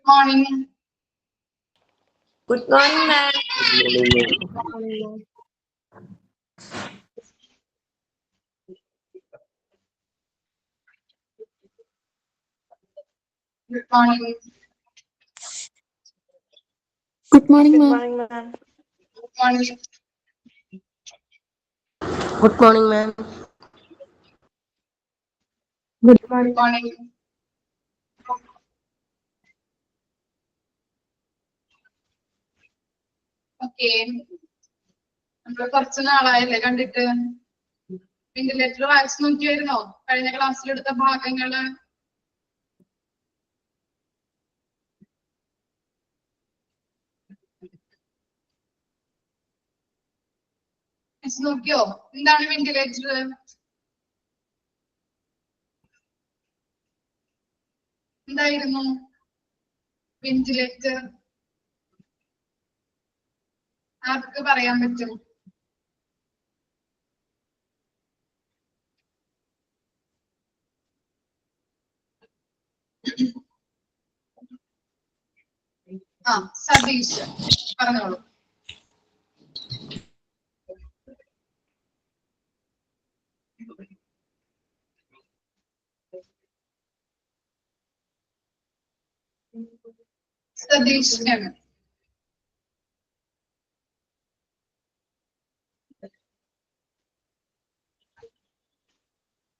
Morning. Good morning, ma'am. Good morning. Good morning, Good ma'am. morning, ma'am. Good morning. Good morning, ma'am. Good Good morning. morning. Okay. നമ്മൾ കുറച്ച് നാളായല്ലേ കണ്ടിട്ട്. Ventilator വായിച്ചു നോക്കിയായിരുന്നോ കഴിഞ്ഞ ക്ലാസ്സിലെടുത്ത ഭാഗങ്ങള്? നോക്കിയോ? എന്താണ് വെന്റിലേറ്റർ? എന്തായിരുന്നു വെന്റിലേറ്റർ? ആർക്ക് പറയാൻ പറ്റും? സതീഷ് പറഞ്ഞോളൂ. സതീഷ്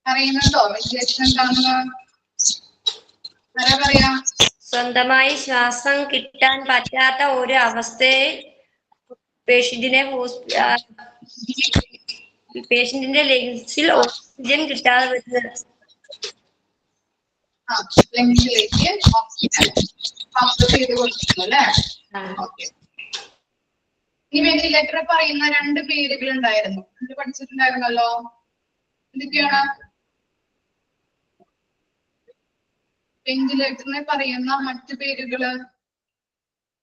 അറിയുന്നുണ്ടോ വെന്റിലേഷൻ എന്താണെന്ന്? ആരാ പറയാ? സ്വന്തമായി ശ്വാസം കിട്ടാൻ പറ്റാത്ത ഒരു അവസ്ഥയെ പേഷ്യന്റിന്റെ ലങ്സിൽ ഓക്സിജൻ കിട്ടാതെ വരുന്നത്. ലങ്സിലേക്ക് ഓക്സിജൻ പമ്പ് ചെയ്ത് കൊടുക്കുന്നു അല്ലേ? ഓക്കെ. ഈ വെന്റിലേറ്റർ പറയുന്ന 2 പേരുകൾ ഉണ്ടായിരുന്നു. ഇത് പഠിച്ചിട്ടുണ്ടായിരുന്നല്ലോ. എന്തൊക്കെയാണ് വെന്റിലേറ്ററിനെ പറയുന്ന മറ്റു പേരുകള്?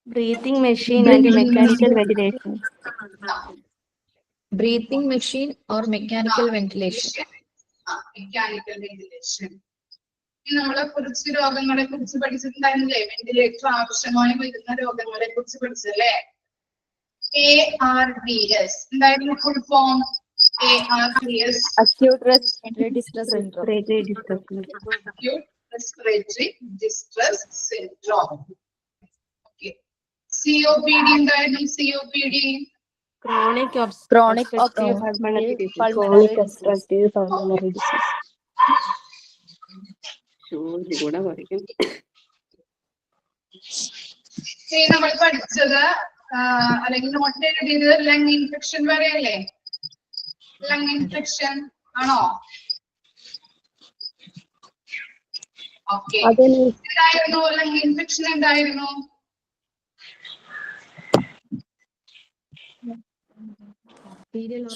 Breathing machine and mechanical ventilation. Breathing machine or mechanical ventilation. Mechanical ventilation. നമ്മളെ കുറച്ച് രോഗങ്ങളെ കുറിച്ച് പഠിച്ചിട്ടുണ്ടായിരുന്നില്ലേ? വെന്റിലേറ്റർ ആവശ്യമായി വരുന്ന രോഗങ്ങളെ കുറിച്ച് പഠിച്ചല്ലേ? ARDS എന്തായിരുന്നു full form? ARDS Acute respiratory distress syndrome. Acute respiratory distress syndrome. Okay. COPD എന്തായിരുന്നു? COPD Chronic obstructive pulmonary disease. നമ്മൾ പഠിച്ചത് അല്ലെങ്കിൽ നോട്ട് എഴുതിയത് ലങ് ഇൻഫെക്ഷൻ വരെയല്ലേ? ലങ് ഇൻഫെക്ഷൻ ആണോ? ഓക്കെ. എന്തായിരുന്നു ലങ് ഇൻഫെക്ഷൻ? എന്തായിരുന്നു?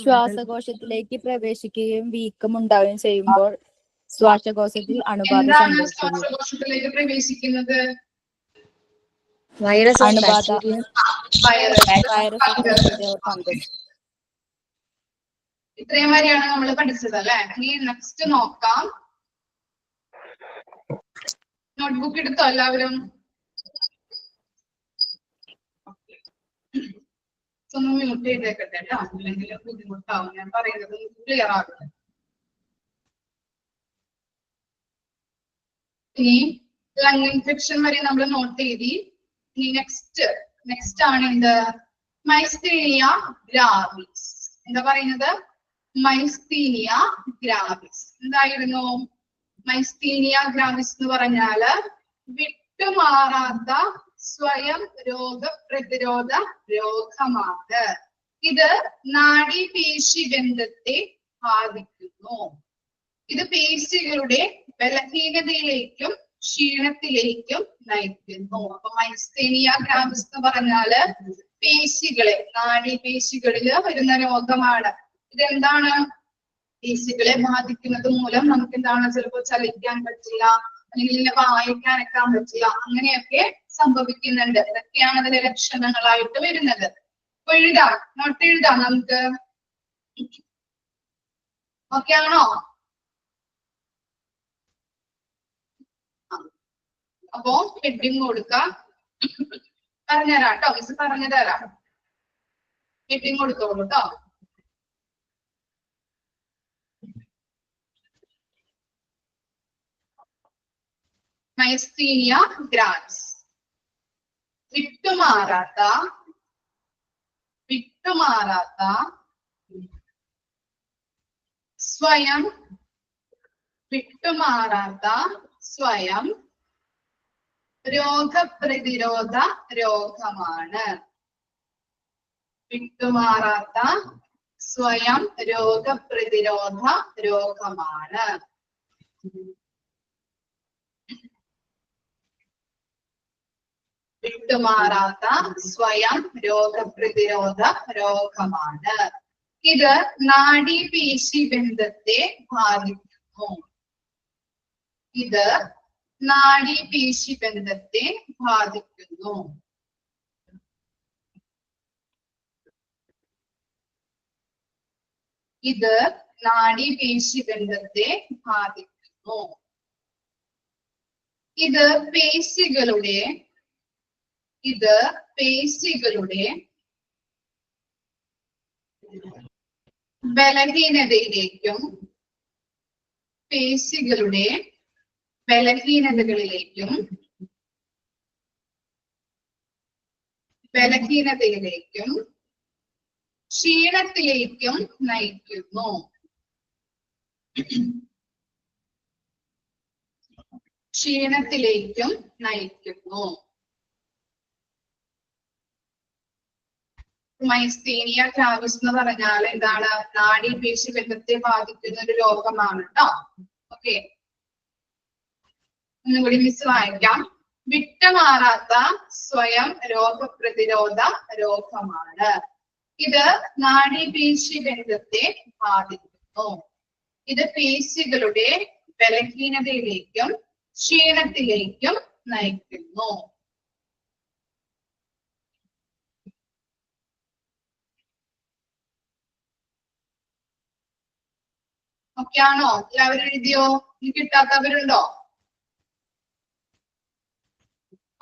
ശ്വാസകോശത്തിലേക്ക് പ്രവേശിക്കുകയും വീക്കം ഉണ്ടാവുകയും ചെയ്യുമ്പോൾ ശ്വാസകോശത്തിൽ അണുബാധ സംഭവിക്കുന്നു. ശ്വാസകോശത്തിലേക്ക് പ്രവേശിക്കുന്നത് Virus or അണുബാധ, bacteria. ഫംഗസ്. ഇത്രയും വരെയാണ് നമ്മൾ പഠിച്ചത് അല്ലെ? ഇനി നെക്സ്റ്റ് നോക്കാം. നോട്ട്ബുക്ക് എടുത്തോ എല്ലാവരും? ഒന്ന് മ്യൂട്ട് ചെയ്തേക്കട്ടെ കേട്ടോ, അല്ലെങ്കിൽ ബുദ്ധിമുട്ടാവും. ഞാൻ പറയുന്നത് ക്ലിയർ ആകുന്നത്. ഇനി ലങ് ഇൻഫെക്ഷൻ വരെ നമ്മൾ നോട്ട് ചെയ്തി. ഇനി നെക്സ്റ്റ് ആണ് എന്ത്? Myasthenia gravis. എന്താ പറയുന്നത്? Myasthenia gravis. എന്തായിരുന്നു മൈസ്തീനിയ ഗ്രാവിസ് എന്ന് പറഞ്ഞാല്? വിട്ടുമാറാത്ത സ്വയം രോഗപ്രതിരോധ രോഗമാണ്. ഇത് നാഡീപേശി ബന്ധത്തെ ബാധിക്കുന്നു. ഇത് പേശികളുടെ ബലഹീനതയിലേക്കും ക്ഷീണത്തിലേക്കും നയിക്കുന്നു. അപ്പൊ മൈസ്തീനിയ ഗ്രാവിസ് എന്ന് പറഞ്ഞാല് പേശികളെ, നാഡീപേശികളില് വരുന്ന രോഗമാണ്. ഇതെന്താണ്? പേശികളെ ബാധിക്കുന്നത് മൂലം നമുക്ക് എന്താണ്? ചിലപ്പോൾ ചലിക്കാൻ പറ്റില്ല, അല്ലെങ്കിൽ വായിക്കാനൊക്കാൻ പറ്റില്ല, അങ്ങനെയൊക്കെ സംഭവിക്കുന്നുണ്ട്. ഇതൊക്കെയാണ് അതിന്റെ ലക്ഷണങ്ങളായിട്ട് വരുന്നത്. അപ്പൊ എഴുതാം, നോട്ട് എഴുതാം നമുക്ക്. ഓക്കെ ആണോ? അപ്പോ ഹെഡിങ് കൊടുക്കാം. പറഞ്ഞുതരാം കേട്ടോ, മിസ് പറഞ്ഞു തരാം. ഹെഡിങ് കൊടുത്തോളൂ കേട്ടോ. Myasthenia grants. വിട്ടുമാറാത്ത സ്വയം രോഗപ്രതിരോധ രോഗമാണ്. വിട്ടുമാറാത്ത സ്വയം രോഗപ്രതിരോധ രോഗമാണ്. വിട്ടുമാറാത്ത സ്വയം രോഗപ്രതിരോധ രോഗമാണ്. ഇത് നാഡീപേശി ബന്ധത്തെ ബാധിക്കുന്നു. ഇത് നാഡീപേശി ബന്ധത്തെ ബാധിക്കുന്നു. ഇത് നാഡീപേശി ബന്ധത്തെ ബാധിക്കുന്നു. ഇത് പേശികളുടെ ബലഹീനതയിലേക്കും പേശികളുടെ ബലഹീനതയിലേക്കും ക്ഷീണത്തിലേക്കും നയിക്കുന്നു. മൈസ്തീനിയ ഗ്രാവിസ് എന്ന് പറഞ്ഞാൽ എന്താണ്? നാഡീപേശി ബന്ധത്തെ ബാധിക്കുന്ന ഒരു രോഗമാണ് കേട്ടോ. ഓക്കെ, ഒന്നുകൂടി മിസ് വായിക്കാം. വിട്ടുമാറാത്ത സ്വയം രോഗപ്രതിരോധ രോഗമാണ്. ഇത് നാഡീപേശി ബന്ധത്തെ ബാധിക്കുന്നു. ഇത് പേശികളുടെ ബലഹീനതയിലേക്കും ക്ഷീണത്തിലേക്കും നയിക്കുന്നു. ഓക്കെ ആണോ? എല്ലാവരും എഴുതിയോ? ഇനി കിട്ടാത്തവരുണ്ടോ?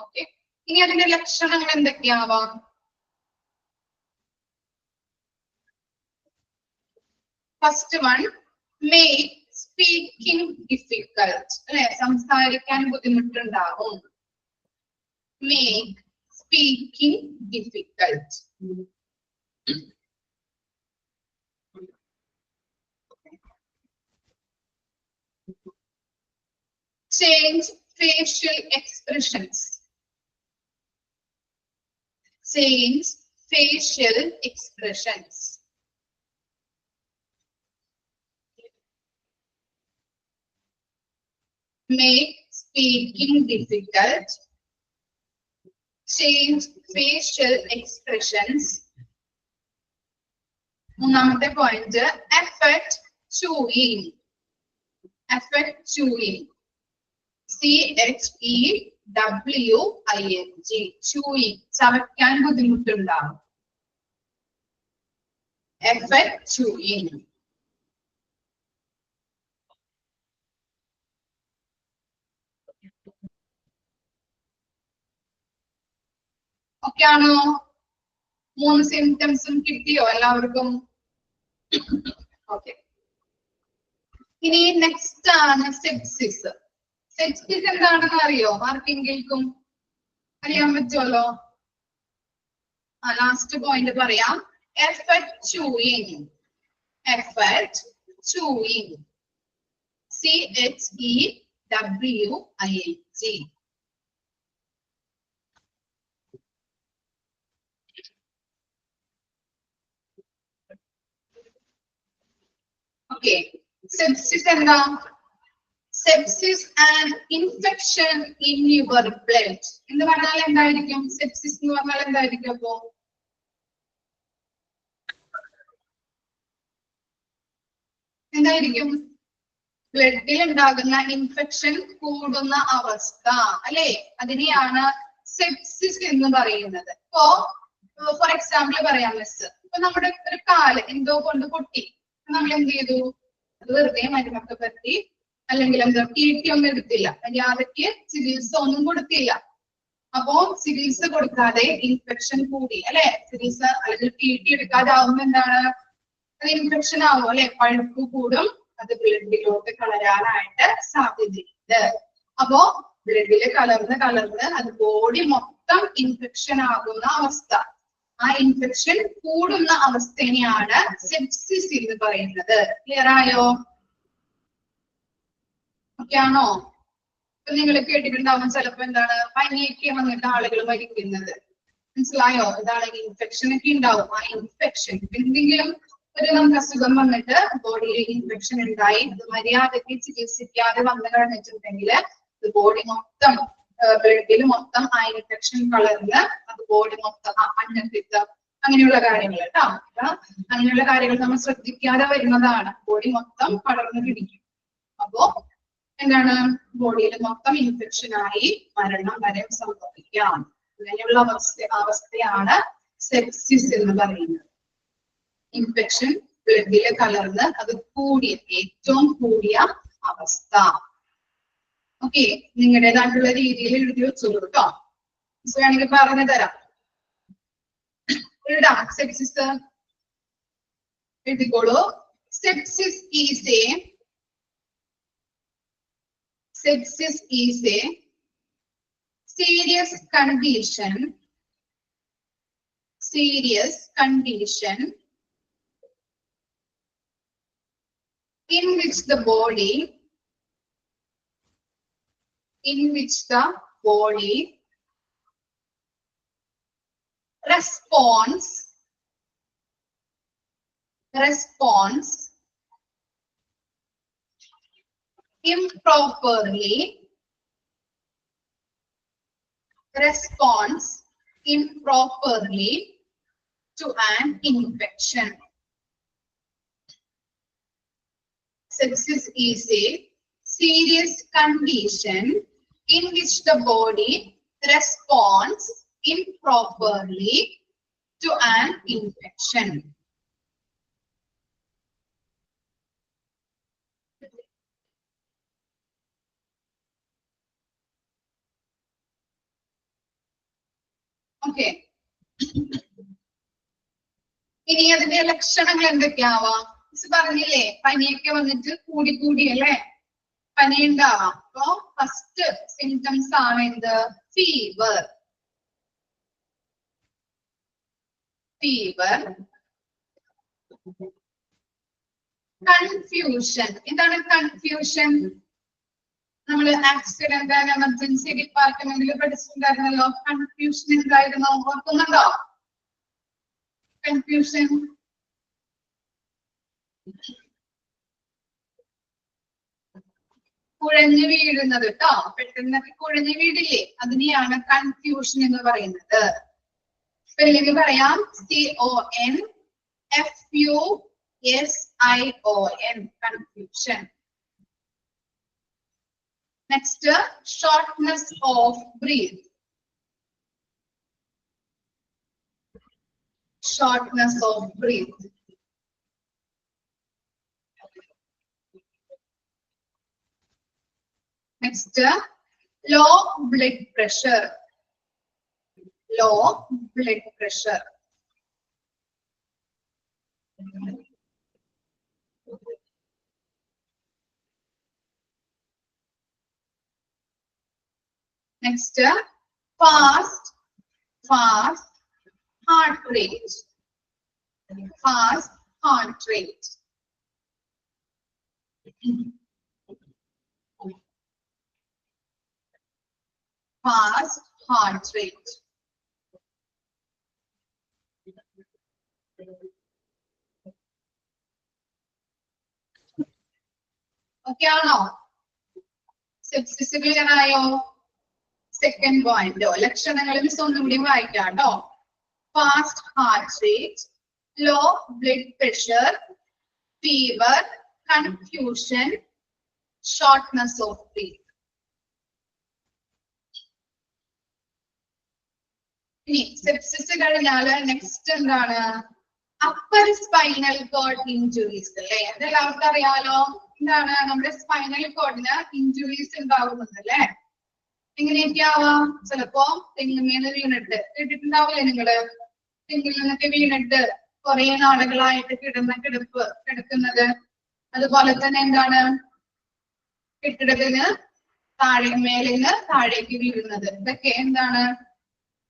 ഓക്കെ, ഇനി അതിന്റെ ലക്ഷണങ്ങൾ എന്തൊക്കെയാവാം? First one, make speaking difficult. അല്ലെ, സംസാരിക്കാൻ ബുദ്ധിമുട്ടുണ്ടാവും. Make speaking difficult. Change facial expressions. Change facial expressions. Make speaking difficult. Change facial expressions. മൂന്നാമത്തെ point, affect chewing. Affect chewing. CHEWING. chewing. ചവയ്ക്കാൻ ബുദ്ധിമുട്ടുണ്ടാവും. Affect chewing. ഓക്കെ ആണോ? 3 സിംറ്റംസും കിട്ടിയോ എല്ലാവർക്കും? ഓക്കെ, ഇനി next ആണ് സെപ്സിസ്. സെപ്സിസ് എന്താണെന്ന് അറിയോ? ആർക്കെങ്കിലും അറിയാൻ പറ്റുമല്ലോ? ലാസ്റ്റ് പോയിന്റ് പറയാം. Effect chewing. Effect chewing. CHEWING. Okay, sepsis എന്താ? Sepsis and infection in your blood എന്ന് പറഞ്ഞാൽ എന്തായിരിക്കും? സെപ്സിസ് എന്ന് പറഞ്ഞാൽ എന്തായിരിക്കും? അപ്പോ എന്തായിരിക്കും? ബ്ലഡിൽ ഉണ്ടാകുന്ന ഇൻഫെക്ഷൻ കൂടുന്ന അവസ്ഥ, അല്ലെ? അതിനെയാണ് സെപ്സിസ് എന്ന് പറയുന്നത്. ഇപ്പോ ഫോർ എക്സാമ്പിൾ പറയാം മിസ്. ഇപ്പൊ നമ്മുടെ ഒരു കാല് എന്തോ കൊണ്ട് പൊട്ടി, നമ്മൾ എന്ത് ചെയ്തു? അത് വെറുതെ മരുന്നൊക്കെ പറ്റി അല്ലെങ്കിൽ എന്താ TT ഒന്നും എടുത്തില്ല, മര്യാദയ്ക്ക് ചികിത്സ ഒന്നും കൊടുത്തില്ല. അപ്പോ ചികിത്സ കൊടുക്കാതെ ഇൻഫെക്ഷൻ കൂടി അല്ലെ, ചികിത്സ അല്ലെങ്കിൽ TT എടുക്കാതെ ആവുമ്പോ എന്താണ്, അത് ഇൻഫെക്ഷൻ ആവും അല്ലെ, പഴുപ്പ് കൂടും, അത് ബ്ലഡിലോട്ട് കളരാനായിട്ട് സാധ്യതയുണ്ട്. അപ്പോ ബ്ലഡില് കലർന്ന് അത് ബോഡി മൊത്തം ഇൻഫെക്ഷൻ ആകുന്ന അവസ്ഥ, ആ ഇൻഫെക്ഷൻ കൂടുന്ന അവസ്ഥയാണ് സെപ്സിസ് എന്ന് പറയുന്നത്. ക്ലിയർ ആയോ? ഓക്കെ ആണോ? ഇപ്പൊ നിങ്ങൾ കേട്ടിട്ടുണ്ടാവും ചിലപ്പോ എന്താണ്, പനിയൊക്കെ വന്നിട്ട് ആളുകൾ മരിക്കുന്നത്. മനസ്സിലായോ? ഇതാണ് ഇൻഫെക്ഷൻ ഒക്കെ ഉണ്ടാവും. ആ ഇൻഫെക്ഷൻ എന്തെങ്കിലും ഒരു നമുക്ക് അസുഖം വന്നിട്ട് ബോഡിയിൽ ഇൻഫെക്ഷൻ ഉണ്ടായി, അത് മര്യാദയ്ക്ക് ചികിത്സിക്കാതെ വന്നു കഴിഞ്ഞിട്ടുണ്ടെങ്കിൽ അത് ബോഡി മൊത്തം ബ്ലഡിൽ മൊത്തം ആ ഇൻഫെക്ഷൻ കളർന്ന് അത് ബോഡി മൊത്തം മഞ്ഞപ്പിത്തം അങ്ങനെയുള്ള കാര്യങ്ങൾ കേട്ടോ, അങ്ങനെയുള്ള കാര്യങ്ങൾ നമ്മൾ ശ്രദ്ധിക്കാതെ വരുന്നതാണ്, ബോഡി മൊത്തം പടർന്നു പിടിക്കും. അപ്പോ എന്താണ്, ബോഡിയിൽ മൊത്തം ഇൻഫെക്ഷൻ ആയി മരണം വരെ സംഭവിക്കാം. അങ്ങനെയുള്ള അവസ്ഥയാണ് സെപ്സിസ് എന്ന് പറയുന്നത്. ഇൻഫെക്ഷൻ ബ്ലഡിൽ കലർന്ന് അത് ഏറ്റവും കൂടിയ അവസ്ഥ. ഓക്കെ, നിങ്ങളുടേതായിട്ടുള്ള രീതിയിൽ എഴുതി വെച്ചോളൂ കേട്ടോ, വേണമെങ്കിൽ പറഞ്ഞു തരാം. സെപ്സിസ് എഴുതിക്കോളൂ. Sepsis is a serious condition in which the body responds improperly to an infection. Sepsis is a serious condition in which the body responds improperly to an infection. Okay, ഇനി അതിന്റെ ലക്ഷണങ്ങൾ എന്തൊക്കെയാവാം പറഞ്ഞില്ലേ, പനിയൊക്കെ വന്നിട്ട് കൂടി അല്ലേ, പനി ഉണ്ടാവാം. അപ്പൊ ഫസ്റ്റ് സിംറ്റംസ് ആണ് എന്ത്, ഫീവർ. കൺഫ്യൂഷൻ. എന്താണ് കൺഫ്യൂഷൻ? നമ്മൾ ആക്സിഡന്റ് ആൻഡ് എമർജൻസി ഡിപ്പാർട്ട്മെന്റിൽ പഠിച്ചിട്ടുണ്ടായിരുന്നല്ലോ, കൺഫ്യൂഷൻ എന്തായിരുന്നു, ഓർക്കുന്നുണ്ടോ? കൺഫ്യൂഷൻ കുഴഞ്ഞു വീഴുന്നത് കേട്ടോ, പെട്ടെന്നൊക്കെ കുഴഞ്ഞു വീടില്ലേ, അതിനെയാണ് കൺഫ്യൂഷൻ എന്ന് പറയുന്നത്. സ്പെല്ലിംഗ് പറയാം, CONFUSION, confusion. Next, shortness of breath. Next, low blood pressure. Next, fast heart rate. Fast heart rate. Okay ആണോ? സെപ്സിസ് ക്ലിയർ ആയോ? സെക്കൻഡ് പോയിന്റോ ലക്ഷണങ്ങൾ മിസ് ഒന്നുകൂടി വായിക്കാം കേട്ടോ. Fast heart rate, low blood pressure, fever, confusion, shortness of breath. ഇനി sepsis കഴിഞ്ഞാൽ next എന്താണ്? അപ്പർ സ്പൈനൽ കോഡ് ഇഞ്ചുറീസ് അല്ലേ, അതെല്ലാവർക്കും അറിയാലോ. എന്താണ് നമ്മുടെ സ്പൈനൽ കോഡിന് ഇഞ്ചുറീസ് ഉണ്ടാവുന്നത് അല്ലെ. എങ്ങനെയൊക്കെ ആവാം? ചിലപ്പോ തെങ്ങുമേന്ന് വീണിട്ട് കേട്ടിട്ടുണ്ടാവില്ലേ നിങ്ങള്? തെങ്ങിൽ നിന്നൊക്കെ വീണിട്ട് കുറെ നാളുകളായിട്ട് കിടക്കുന്നത്. അതുപോലെ തന്നെ എന്താണ് കെട്ടിടത്തിന് മേലിന്ന് താഴേക്ക് വീഴുന്നത്. ഇതൊക്കെ എന്താണ്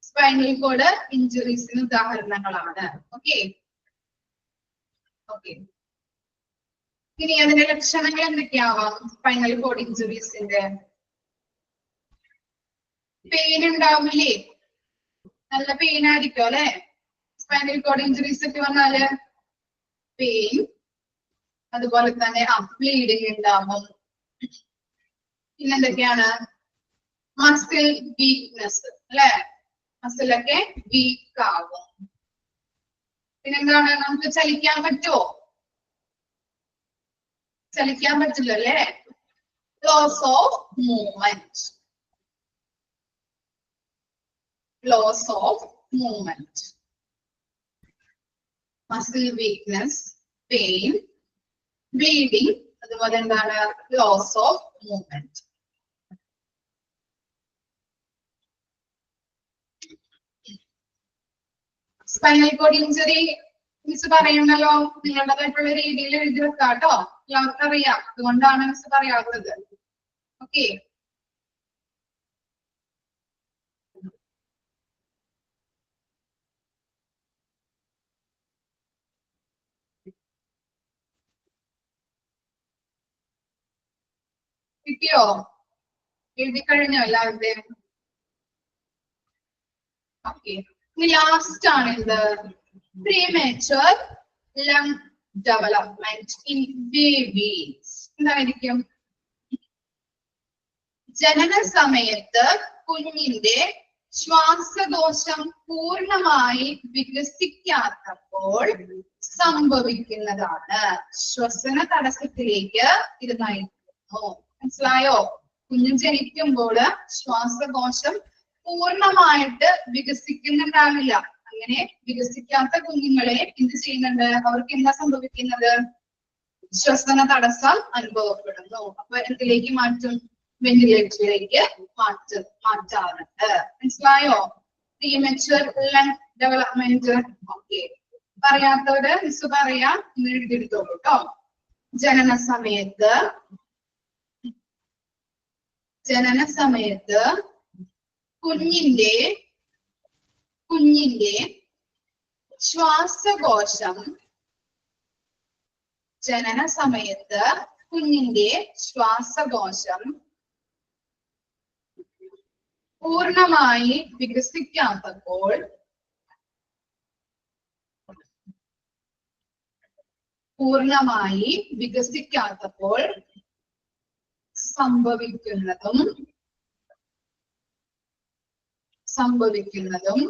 സ്പൈനൽ കോഡ് ഇഞ്ചുറീസിന് ഉദാഹരണങ്ങളാണ്. Okay okay. ഇനി അതിന്റെ ലക്ഷണങ്ങൾ എന്തൊക്കെയാവാം? സ്പൈനൽ കോഡ് ഇഞ്ചുറീസിന്റെ പെയിൻ ഉണ്ടാവില്ലേ? നല്ല പെയിൻ ആയിരിക്കും അല്ലെ? സ്പൈനൽ കോഡ് ഇഞ്ചുറീസ് ഒക്കെ വന്നാല് പെയിൻ, അതുപോലെ തന്നെ ബ്ലീഡിങ് ഉണ്ടാവും. പിന്നെന്തൊക്കെയാണ്? മസിൽ വീക്ക്നെസ് അല്ലെ? മസിലൊക്കെ വീക്ക് ആവും. പിന്നെന്താണ്? നമുക്ക് ചലിക്കാൻ പറ്റുമോ? ചലിക്കാൻ പറ്റില്ല അല്ലേ? Loss of movement. Loss of movement, muscle weakness, pain, bleeding, അതുപോലെ എന്താണ്? Loss of movement. Spinal cord injury miss പറയുന്നല്ലോ, നിങ്ങളുടേതായിട്ടുള്ള രീതിയിൽ എഴുതി വെക്കാം കേട്ടോ. എല്ലാവർക്കും അറിയാം, അതുകൊണ്ടാണ് മിസ് പറയാത്തത്. ഓക്കെ. കിട്ടിയോ? എഴുതി കഴിഞ്ഞോ എല്ലാവരുടെയും? ഓക്കെ. ഇനി ലാസ്റ്റ് ആണ് എന്ത്? Premature lung development in babies. എന്തായിരിക്കും? ജനന സമയത്ത് കുഞ്ഞിന്റെ ശ്വാസകോശം പൂർണ്ണമായി വികസിക്കാത്തപ്പോൾ സംഭവിക്കുന്നതാണ്. ശ്വസന തടസ്സത്തിലേക്ക് ഇത് നയിക്കുന്നു. മനസ്സിലായോ? കുഞ്ഞ് ജനിക്കുമ്പോൾ ശ്വാസകോശം പൂർണ്ണമായിട്ട് വികസിക്കുന്നുണ്ടാവില്ല. അങ്ങനെ വികസിക്കാത്ത കുഞ്ഞുങ്ങളെ എന്ത് ചെയ്യുന്നുണ്ട്? അവർക്ക് എന്താ സംഭവിക്കുന്നത്? ശ്വസന തടസ്സം അനുഭവപ്പെടുന്നു. അപ്പൊ എന്തിലേക്ക് മാറ്റും? വെന്റിലേറ്ററിലേക്ക് മാറ്റാറുണ്ട്. മനസ്സിലായോ? Premature lung development. ഓക്കെ. പറയാത്തവര് മിസ് പറയാം, എഴുതിയെടുത്തോളൂ കേട്ടോ. ജനന സമയത്ത് കുഞ്ഞിന്റെ ശ്വാസകോശം പൂർണ്ണമായി വികസിക്കാത്തപ്പോൾ സംഭവിക്കുന്നതും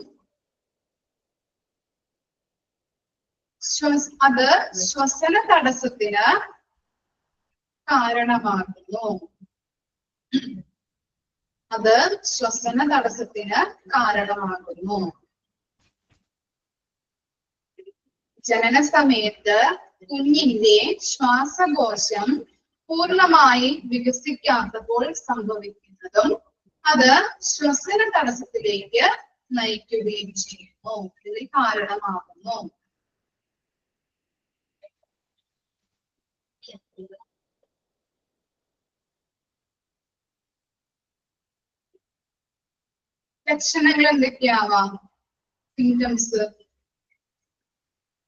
അത് ശ്വസന തടസ്സത്തിന് കാരണമാകുന്നു. ജനന സമയത്ത് കുഞ്ഞിന്റെ ശ്വാസകോശം പൂർണ്ണമായി വികസിക്കാത്തപ്പോൾ സംഭവിക്കുന്നതും അത് ശ്വസന തടസ്സത്തിലേക്ക് നയിക്കുകയും ചെയ്യുന്നു. ഇതിന് കാരണമാകുന്നു. ലക്ഷണങ്ങൾ എന്തൊക്കെയാവാം? സിംറ്റംസ്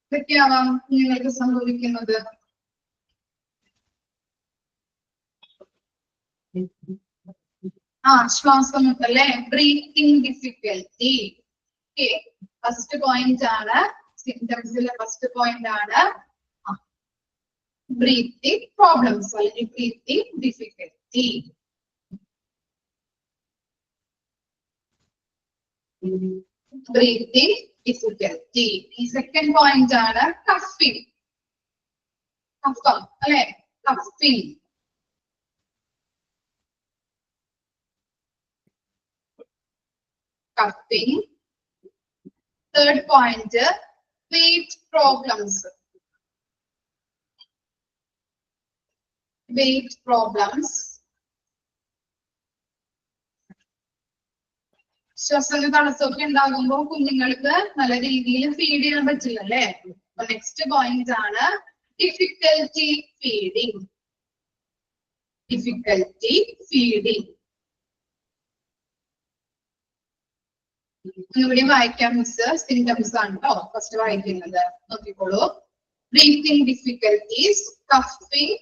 എന്തൊക്കെയാവാം നിങ്ങൾക്ക് സംഭവിക്കുന്നത്? ശ്വാസം മുട്ടല്ലേ? Breathing difficulty. Okay. First point ആണ് സിംറ്റംസിലെ ഫസ്റ്റ് പോയിന്റ് ആണ് ബ്രീത്തിങ് പ്രോബ്ലംസ് അല്ലെങ്കിൽ ബ്രീത്തിങ് ഡിഫിക്കൽറ്റി. Breathing difficulty. ഈ സെക്കൻഡ് പോയിന്റ് ആണ് കഫിംഗ്. കഫം അല്ലെ? Coughing. Third point weight problems. Weight problems, ശ്വസന തടസ്സമൊക്കെ ഉണ്ടാകുമ്പോൾ കുഞ്ഞുങ്ങൾക്ക് നല്ല രീതിയിൽ ഫീഡ് ചെയ്യാൻ പറ്റില്ല അല്ലേ? അപ്പൊ നെക്സ്റ്റ് പോയിന്റ് ആണ് ഡിഫിക്കൽറ്റി ഫീഡിങ്. ഡിഫിക്കൽറ്റി ഫീഡിങ് ഇവിടെ വായിക്കാം മിസ്. സിംറ്റംസ് ആണ് കേട്ടോ ഫസ്റ്റ് വായിക്കുന്നത്. നോക്കിക്കോളൂ. ബ്രീത്തിങ് ഡിഫിക്കൽറ്റീസ്, കഫിങ്,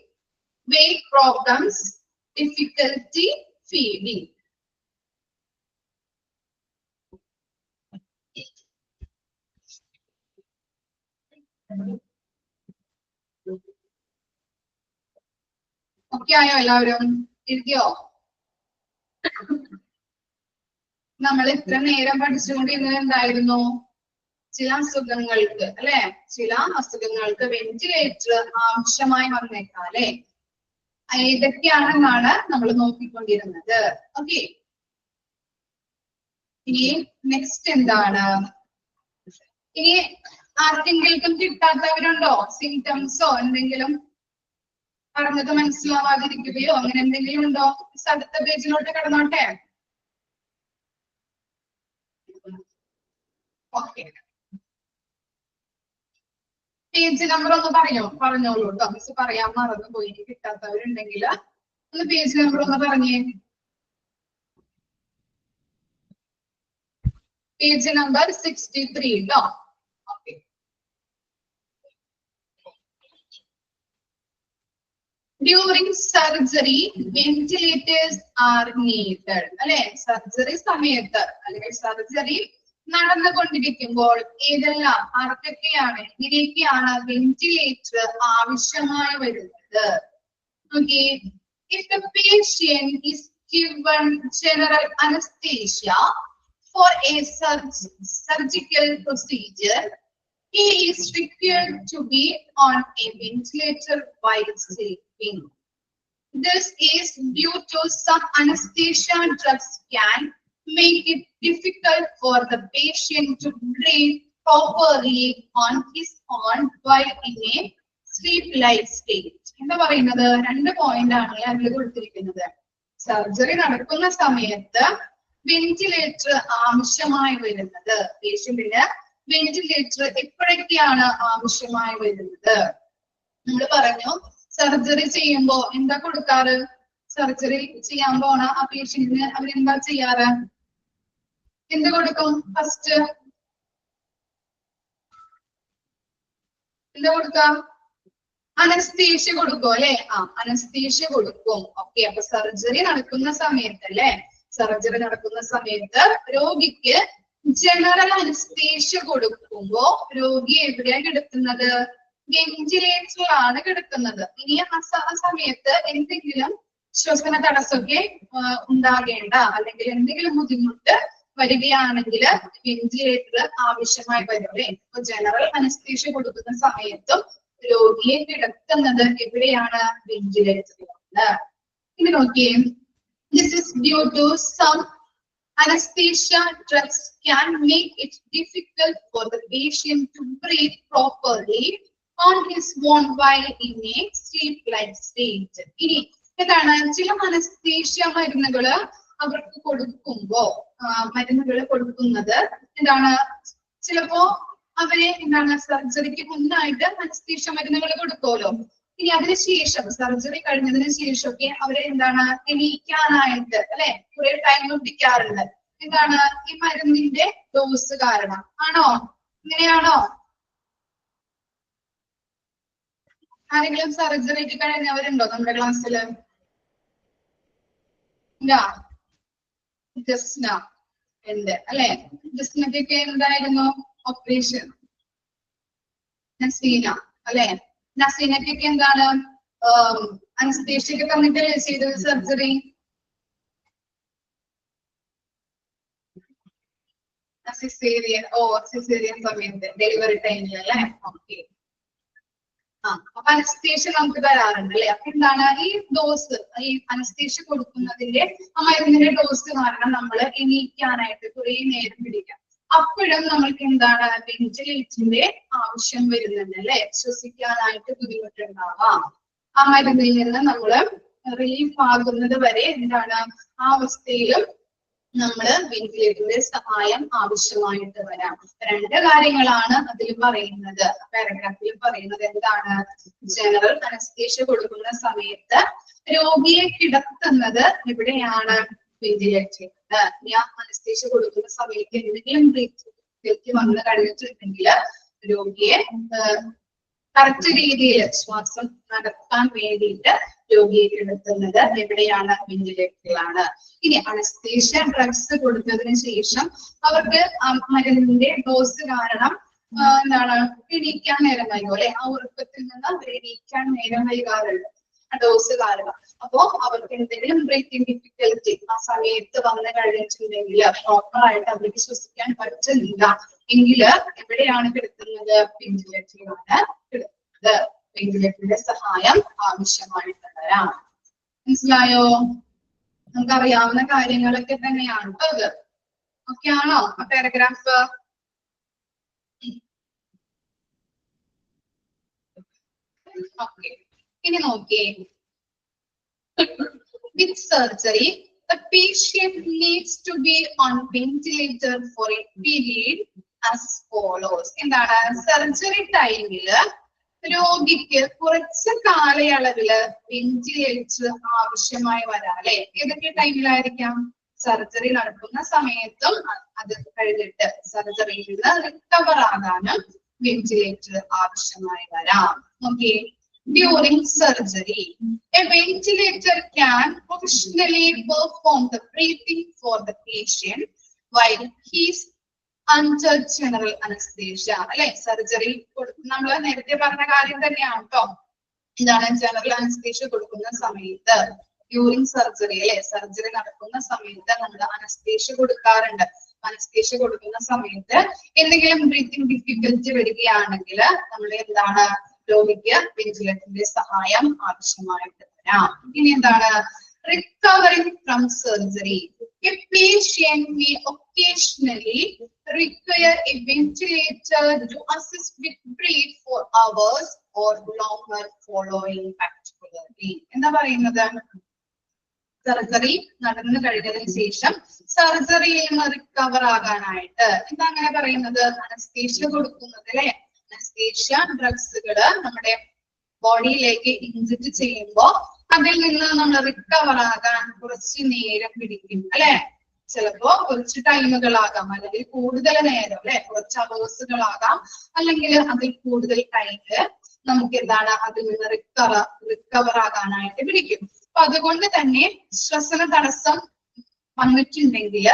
weight problems, difficulty feeding. Okay ആയോ എല്ലാവരും? എഴുതിയോ? നമ്മൾ ഇത്ര നേരം പഠിച്ചുകൊണ്ടിരുന്നത് എന്തായിരുന്നു? ചില അസുഖങ്ങൾക്ക് അല്ലെ, ചില അസുഖങ്ങൾക്ക് വെന്റിലേറ്റർ ആവശ്യമായി വന്നേക്കാം അല്ലെ. ഏതൊക്കെയാണെന്നാണ് നമ്മൾ നോക്കിക്കൊണ്ടിരുന്നത്. ഓക്കെ, ഇനി നെക്സ്റ്റ് എന്താണ്? ഇനി ആർക്കെങ്കിലും കിട്ടാത്തവരുണ്ടോ? സിംറ്റംസോ എന്തെങ്കിലും പറഞ്ഞത് മനസ്സിലാവാതിരിക്കുകയോ അങ്ങനെ എന്തെങ്കിലും ഉണ്ടോ? അടുത്ത പേജിലോട്ട് കടന്നോട്ടെ. ഓക്കെ, പേജ് നമ്പർ ഒന്ന് പറഞ്ഞോളൂ കേട്ടോ. മിസ് പറയാൻ മറന്നു പോയി. കിട്ടാത്തവരുണ്ടെങ്കിൽ ഒന്ന് പേജ് നമ്പർ ഒന്ന് പറഞ്ഞേ. പേജ് നമ്പർ 63 കേട്ടോ. Okay, during surgery ventilators are needed അല്ലെ. സർജറി സമയത്ത് അല്ലെങ്കിൽ സർജറി നടന്നുകൊണ്ടിരിക്കുമ്പോൾ ഏതെല്ലാം ആർക്കൊക്കെയാണ് ഇങ്ങനെയൊക്കെയാണ് വെന്റിലേറ്റർ ആവശ്യമായി വരുന്നത്? Okay, if the patient is given general anesthesia for a surgical procedure, he is required to be on a ventilator while sleeping. This is due to some anesthesia drugs can make it difficult for the patient to breathe properly on his own while in a sleep-like state. എന്താ പറയുന്നത്? 2 point ആണ് അതിൽ കൊടുത്തിരിക്കുന്നത്. Surgery നടക്കുന്ന സമയത്ത് ventilator ആവശ്യമായി വരുന്നത്, പേഷ്യന്റിന് ventilator എപ്പോഴൊക്കെയാണ് ആവശ്യമായി വരുന്നത്? നമ്മൾ പറഞ്ഞു സർജറി ചെയ്യുമ്പോ എന്താ കൊടുക്കാറ്? സർജറി ചെയ്യാൻ പോണ ആ പേഷ്യന്റിന് അവരെന്താ ചെയ്യാറ്? എന്ത് കൊടുക്കും? ഫസ്റ്റ് എന്താ കൊടുക്കാം? അനസ്തേഷ്യ കൊടുക്കും അല്ലെ. അനസ്തേഷ്യ കൊടുക്കും. ഓക്കെ, അപ്പൊ സർജറി നടക്കുന്ന സമയത്ത് അല്ലെ, സർജറി നടക്കുന്ന സമയത്ത് രോഗിക്ക് ജനറൽ അനസ്തേഷ്യ കൊടുക്കുമ്പോ രോഗി എവിടെയാണ് കിടക്കുന്നത്? വെന്റിലേറ്ററിലാണ് കിടക്കുന്നത്. ഇനി ആ സമയത്ത് എന്തെങ്കിലും ശ്വസന തടസ്സമൊക്കെ ഉണ്ടാകേണ്ട അല്ലെങ്കിൽ എന്തെങ്കിലും ബുദ്ധിമുട്ട് വരികയാണെങ്കിൽ വെന്റിലേറ്റർ ആവശ്യമായി വരും അല്ലെ. ഇപ്പൊ ജനറൽ അനസ്തേഷ്യ കൊടുക്കുന്ന സമയത്തും രോഗിയെ കിടത്തുന്നത് എവിടെയാണ്? വെന്റിലേറ്ററിലാണ്. ഇനി നോക്കിയേ, this is due to some anesthesia drugs can make it difficult for the patient to breathe properly on his own while in a sleep-like state. ഇനി എന്താണ്? ചില അനസ്തേഷ്യ മരുന്നുകള് അവർക്ക് മരുന്നുകൾ കൊടുക്കുന്നത് എന്താണ്? ചിലപ്പോ അവരെ എന്താണ് സർജറിക്ക് മുന്നായിട്ട് അനസ്തേഷ്യ മരുന്നുകൾ കൊടുക്കുമല്ലോ. ഇനി അതിനുശേഷം സർജറി കഴിഞ്ഞതിന് ശേഷമൊക്കെ അവരെ എന്താണ് എണീക്കാനായിട്ട് അല്ലെ കുറെ ടൈം പിടിക്കാറുണ്ട്. എന്താണ്? ഈ മരുന്നിന്റെ ഡോസ് കാരണം ആണോ? ഇങ്ങനെയാണോ? ആരെങ്കിലും സർജറിക്ക് കഴിഞ്ഞവരുണ്ടോ നമ്മുടെ ക്ലാസ്സിൽ? ജസ്ന ഉണ്ട് അല്ലെ. ജസ്നക്കൊക്കെ എന്തായിരുന്നു ഓപ്പറേഷൻ? നസീന അല്ലെ. നസീനക്കൊക്കെ എന്താണ് അനസ്തേഷ്യ തന്നിട്ടല്ലേ ചെയ്തത് സർജറി? സിസേറിയൻ സമയത്ത് ഡെലിവറി ടൈമിൽ അല്ലെ. ഓക്കെ, അപ്പൊ അനസ്തേഷ്യ നമുക്ക് തരാറുണ്ട് അല്ലെ. അപ്പൊ എന്താണ് ഈ ഡോസ്, ഈ അനസ്തേഷ്യ കൊടുക്കുന്നതിന്റെ ആ മരുന്നിന്റെ ഡോസ് കാരണം നമ്മൾ എണീക്കാനായിട്ട് കുറെ നേരം പിടിക്കാം. അപ്പോഴും നമ്മൾക്ക് എന്താണ് വെന്റിലേറ്ററിന്റെ ആവശ്യം വരുന്നുണ്ട് അല്ലെ. ശ്വസിക്കാനായിട്ട് ബുദ്ധിമുട്ടുണ്ടാവാം. ആ മരുന്നിൽ നിന്ന് നമ്മൾ റിലീഫ് ആകുന്നത് വരെ എന്താണ് ആ അവസ്ഥയിലും നമ്മള് വെന്റിലേറ്ററിന്റെ സഹായം ആവശ്യമായിട്ട് വരാം. രണ്ട് കാര്യങ്ങളാണ് അതിൽ പറയുന്നത്, പാരഗ്രാഫിൽ പറയുന്നത്. എന്താണ്? ജനറൽ അനസ്തേഷ്യ കൊടുക്കുന്ന സമയത്ത് രോഗിയെ കിടത്തുന്നത് എവിടെയാണ്? വെന്റിലേറ്ററിൽ. ഞാൻ അനസ്തേഷ്യ കൊടുക്കുന്ന സമയത്ത് എന്തെങ്കിലും ബ്രീത്ത് വന്നു കഴിഞ്ഞിട്ടുണ്ടെങ്കിൽ രോഗിയെ കറക്റ്റ് രീതിയിൽ ശ്വാസം നടത്താൻ വേണ്ടിയിട്ട് രോഗിയെ കിടത്തുന്നത് എവിടെയാണ്? വെന്റിലേറ്ററിലാണ്. ഇനി അനസ്തേഷ്യ ഡ്രഗ്സ് കൊടുത്തതിന് ശേഷം അവർക്ക് മരുന്നിന്റെ ഡോസ് കാരണം എന്താണ് എണീക്കാൻ നേരം വൈകും അല്ലെ? ആ ഉറക്കത്തിൽ നിന്ന് അവർ എണീക്കാൻ നേരം വൈകാറുണ്ട് ഡോസ് കാരണം. അപ്പോ അവർക്ക് എന്തെങ്കിലും ബ്രീത്തിങ് ഡിഫിക്കൽറ്റി ആ സമയത്ത് വന്നു കഴിഞ്ഞിട്ടുണ്ടെങ്കിൽ പ്രോപ്പർ ആയിട്ട് അവർക്ക് ശ്വസിക്കാൻ പറ്റുന്നില്ല എങ്കില് എവിടെയാണ് കിടത്തുന്നത്? വെന്റിലേറ്ററിലാണ് കിടത്തുന്നത്. വെന്റിലേറ്ററിന്റെ സഹായം ആവശ്യമായിട്ട് വരാം. മനസ്സിലായോ? നമുക്കറിയാവുന്ന കാര്യങ്ങളൊക്കെ തന്നെയാണ് അത്. ഓക്കെ ആണോ ആ പാരഗ്രാഫ്? ഓക്കെ, ഇനി നോക്കിയേ. With surgery, the patient needs to be on ventilator for a period as follows. എന്താണ്? സർജറി ടൈമില് രോഗിക്ക് കുറച്ച് കാലയളവില് വെന്റിലേറ്റർ ആവശ്യമായി വരാം അല്ലെ? ഏതൊക്കെ ടൈമിലായിരിക്കാം? സർജറി നടക്കുന്ന സമയത്തും അത് കഴിഞ്ഞിട്ട് സർജറിയിൽ നിന്ന് റിക്കവർ ആകാനും വെന്റിലേറ്റർ ആവശ്യമായി വരാം. Okay. During surgery, a ventilator can professionally perform the breathing for the patient while he is under general anesthesia. അല്ലെ? സർജറി നമ്മൾ നേരത്തെ പറഞ്ഞ കാര്യം തന്നെയാണ് കേട്ടോ. ഇതാണ് ജനറൽ അനസ്തേഷ്യ കൊടുക്കുന്ന സമയത്ത്, ഡ്യൂറിങ് സർജറി അല്ലെ? സർജറി നടക്കുന്ന സമയത്ത് നമ്മൾ അനസ്തേഷ്യ കൊടുക്കാറുണ്ട്. അനസ്തേഷ്യ കൊടുക്കുന്ന സമയത്ത് എന്തെങ്കിലും ബ്രീത്തിങ് ഡിഫിക്കൽറ്റി വരികയാണെങ്കിൽ നമ്മൾ എന്താണ് രോഗിക്ക് വെന്റിലേറ്ററിന്റെ സഹായം ആവശ്യമായിട്ട് വരാം. ഇനി എന്താണ്? Recovering from surgery. A patient may occasionally require a ventilator to assist with breath for hours or longer following particularly. എന്താ പറയുന്നത്? സർജറി നടന്നു കഴിഞ്ഞതിന് ശേഷം സർജറിയിൽ നിന്ന് റിക്കവർ ആകാനായിട്ട് എന്താ അങ്ങനെ പറയുന്നത്? അനസ്തേഷ്യ കൊടുക്കുന്നത് അല്ലെ? അനസ്തേഷ്യ ഡ്രഗ്സുകള് നമ്മുടെ ബോഡിയിലേക്ക് ഇൻജെക്ട് ചെയ്യുമ്പോ അതിൽ നിന്ന് നമ്മൾ റിക്കവർ ആകാൻ കുറച്ച് നേരം പിടിക്കും അല്ലെ? ചിലപ്പോ കുറച്ച് ടൈമുകളാകാം, അല്ലെങ്കിൽ കൂടുതൽ നേരം അല്ലെ? കുറച്ച് അവേഴ്സുകളാകാം, അല്ലെങ്കിൽ അതിൽ കൂടുതൽ ടൈമില് നമുക്ക് എന്താണ് അതിൽ നിന്ന് റിക്കവർ ആകാനായിട്ട് പിടിക്കും. അപ്പൊ അതുകൊണ്ട് തന്നെ ശ്വസന തടസ്സം വന്നിട്ടുണ്ടെങ്കിൽ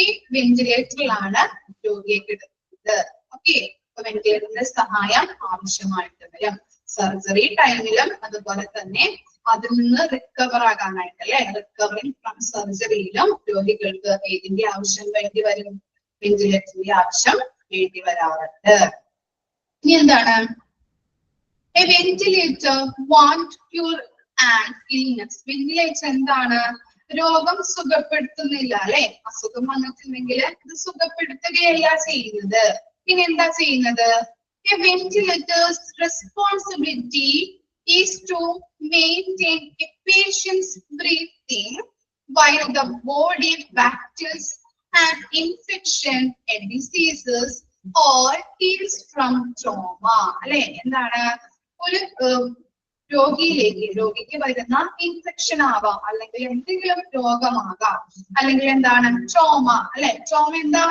ഈ വെന്റിലേറ്ററിലാണ് രോഗിയെ കിടക്കുന്നത്. ഓക്കെ. വെന്റിലേറ്ററിന്റെ സഹായം ആവശ്യമായിട്ട് വരും സർജറി ടൈമിലും, അതുപോലെ തന്നെ അതിൽ നിന്ന് റിക്കവർ ആകാനായിട്ട് അല്ലെ? റിക്കവറിംഗ് ഫ്രം സർജറിയിലും രോഗികൾക്ക് ഏതിന്റെ ആവശ്യം വേണ്ടി വരും? വെന്റിലേറ്ററിന്റെ ആവശ്യം വേണ്ടി വരാറുണ്ട്. ഇനി എന്താണ്? A ventilator won't cure an illness. Ventilator എന്താണ്? രോഗം സുഖപ്പെടുത്തുന്നില്ല അല്ലെ? അസുഖം വന്നിട്ടുണ്ടെങ്കിൽ ഇത് സുഖപ്പെടുത്തുകയല്ല ചെയ്യുന്നത്. പിന്നെ എന്താ ചെയ്യുന്നത്? A ventilator's responsibility is to maintain a patient's breathing while the body battles an infection and diseases or heals from trauma. അല്ലെ? എന്താണ്? ഒരു രോഗിക്ക് വരുന്ന ഇൻഫെക്ഷൻ ആവാം, അല്ലെങ്കിൽ എന്തെങ്കിലും രോഗമാകാം, അല്ലെങ്കിൽ എന്താണ് ട്രോമ അല്ലെ? ട്രോമ എന്താ?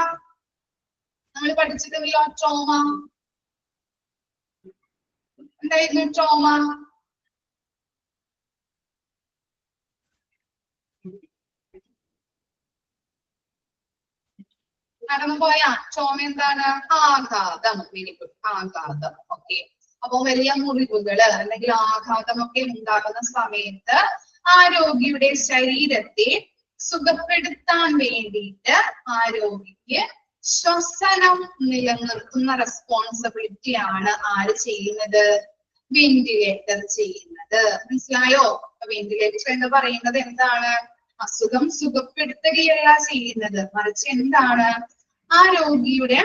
നമ്മൾ പഠിച്ചിട്ടില്ലല്ലോ ട്രോമ. എന്തായിരുന്നു ട്രോമ? നടന്നുപോയ ട്രോമ എന്താണ്? ആഘാതം. വെരി ഗുഡ്, ആഘാതം. ഓക്കെ. അപ്പൊ വലിയ മുറിവുകള് അല്ലെങ്കിൽ ആഘാതമൊക്കെ ഉണ്ടാകുന്ന സമയത്ത് ആ രോഗിയുടെ ശരീരത്തെ സുഖപ്പെടുത്താൻ വേണ്ടിയിട്ട് ആ രോഗിക്ക് ശ്വസനം നിലനിർത്തുന്ന റെസ്പോൺസിബിലിറ്റി ആണ് ആര് ചെയ്യുന്നത്? വെന്റിലേറ്റർ ചെയ്യുന്നത്. മനസ്സിലായോ? വെന്റിലേറ്റർ എന്ന് പറയുന്നത് എന്താണ്? അസുഖം സുഖപ്പെടുത്തുകയല്ല ചെയ്യുന്നത്, മറിച്ച് എന്താണ്? ആ രോഗിയുടെ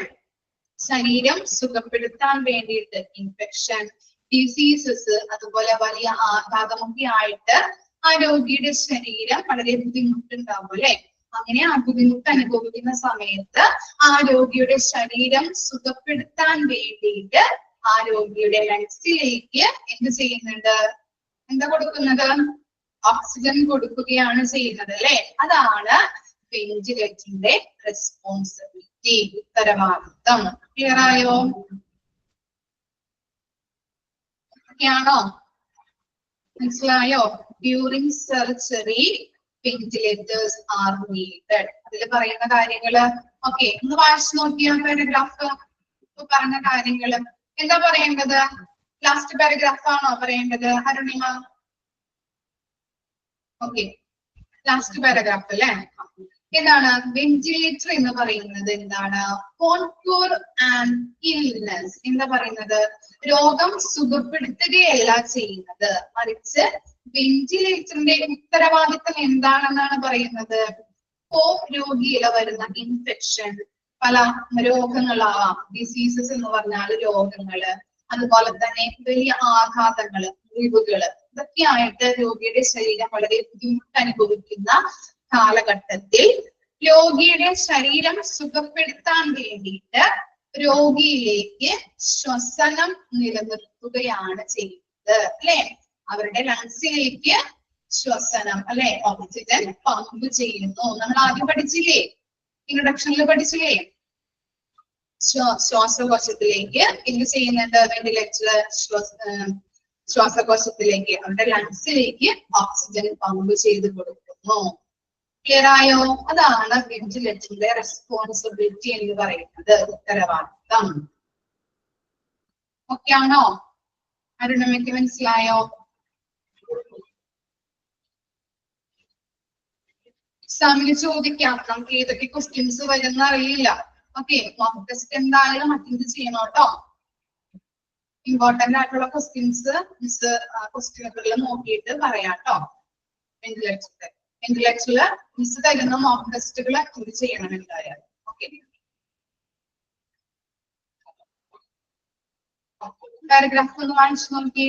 ശരീരം സുഖപ്പെടുത്താൻ വേണ്ടിയിട്ട്, ഇൻഫെക്ഷൻ, ഡിസീസസ് അതുപോലെ വലിയ ആഘാതമൊക്കെ ആയിട്ട് ആ രോഗിയുടെ ശരീരം വളരെ ബുദ്ധിമുട്ടുണ്ടാവും അല്ലെ. അങ്ങനെ ആ ബുദ്ധിമുട്ട് അനുഭവിക്കുന്ന സമയത്ത് ആ രോഗിയുടെ ശരീരം സുഖപ്പെടുത്താൻ വേണ്ടിയിട്ട് ആ രോഗിയുടെ ലങ്സിലേക്ക് എന്ത് ചെയ്യുന്നുണ്ട്? എന്താ കൊടുക്കുന്നത്? ഓക്സിജൻ കൊടുക്കുകയാണ് ചെയ്യുന്നത് അല്ലെ. അതാണ് വെന്റിലേറ്ററിന്റെ റെസ്പോൺസിബിലിറ്റി, ഉത്തരവാദിത്തം. ക്ലിയർ ആയോ? ാണോ? മനസ്സിലായോ? During surgery ventilators R needed. അതിൽ പറയുന്ന കാര്യങ്ങള് ഓക്കെ ഒന്ന് വായിച്ചു നോക്കിയാ പാരഗ്രാഫ് പറഞ്ഞ കാര്യങ്ങള് എന്താ പറയേണ്ടത്? ലാസ്റ്റ് പാരഗ്രാഫ് ആണോ പറയേണ്ടത് അരുണിമ? ഓക്കെ ലാസ്റ്റ് പാരഗ്രാഫ് അല്ലെ. എന്താണ് വെന്റിലേറ്റർ എന്ന് പറയുന്നത്? എന്താണ്? Conquer and illness. എന്താ പറയുന്നത്? രോഗം സുഖപ്പെടുത്തുകയല്ല ചെയ്യുന്നത്, മറിച്ച് വെന്റിലേറ്ററിന്റെ ഉത്തരവാദിത്തം എന്താണെന്നാണ് പറയുന്നത്? ഇപ്പോ രോഗിയില് വരുന്ന ഇൻഫെക്ഷൻ, പല രോഗങ്ങളാവാം, ഡിസീസസ് എന്ന് പറഞ്ഞാൽ രോഗങ്ങള്, അതുപോലെ തന്നെ വലിയ ആഘാതങ്ങള്, മുറിവുകള്, ഇതൊക്കെയായിട്ട് രോഗിയുടെ ശരീരം വളരെ ബുദ്ധിമുട്ട് അനുഭവിക്കുന്ന കാലഘട്ടത്തിൽ രോഗിയുടെ ശരീരം സുഖപ്പെടുത്താൻ വേണ്ടിയിട്ട് രോഗിയിലേക്ക് ശ്വസനം നിലനിർത്തുകയാണ് ചെയ്യുന്നത് അല്ലെ. അവരുടെ ലങ്സിലേക്ക് ശ്വസനം അല്ലെ, ഓക്സിജൻ പമ്പ് ചെയ്യുന്നു. നമ്മൾ ആദ്യം പഠിച്ചില്ലേ, ഇൻട്രൊഡക്ഷനിൽ പഠിച്ചില്ലേ? ശ്വാസകോശത്തിലേക്ക് എന്ത് ചെയ്യുന്നുണ്ട്? വെന്റിലേറ്റർ ശ്വാസകോശത്തിലേക്ക് അവരുടെ ലങ്സിലേക്ക് ഓക്സിജൻ പമ്പ് ചെയ്ത് കൊടുക്കുന്നു. ക്ലിയർ ആയോ? അതാണ് വെന്റിലേറ്ററിന്റെ റെസ്പോൺസിബിലിറ്റി എന്ന് പറയുന്നത്, ഉത്തരവാദിത്തം. ഓക്കെ ആണോ? അരുണമ്മയ്ക്ക് മനസ്സിലായോ? എക്സാമിന് ചോദിക്കാം, നമുക്ക് ഏതൊക്കെ ക്വസ്റ്റ്യൻസ് വരുന്ന അറിയില്ല. ഓക്കെ, മോക്ക് ടെസ്റ്റ് എന്തായാലും അറ്റൻഡ് ചെയ്യണം കേട്ടോ. ഇമ്പോർട്ടന്റ് ആയിട്ടുള്ള ക്വസ്റ്റ്യൻസ് മിസ് ക്വസ്റ്റ്യനുകളിൽ നോക്കിയിട്ട് പറയാം കേട്ടോ. വെന്റിലേറ്ററില് മിസ് തരുന്ന മോക്ക് ടെസ്റ്റുകൾ അറ്റൻഡ് ചെയ്യണം എന്തായാലും. ഓക്കെ, പാരഗ്രാഫ് ഒന്ന് വായിച്ചു നോക്കി.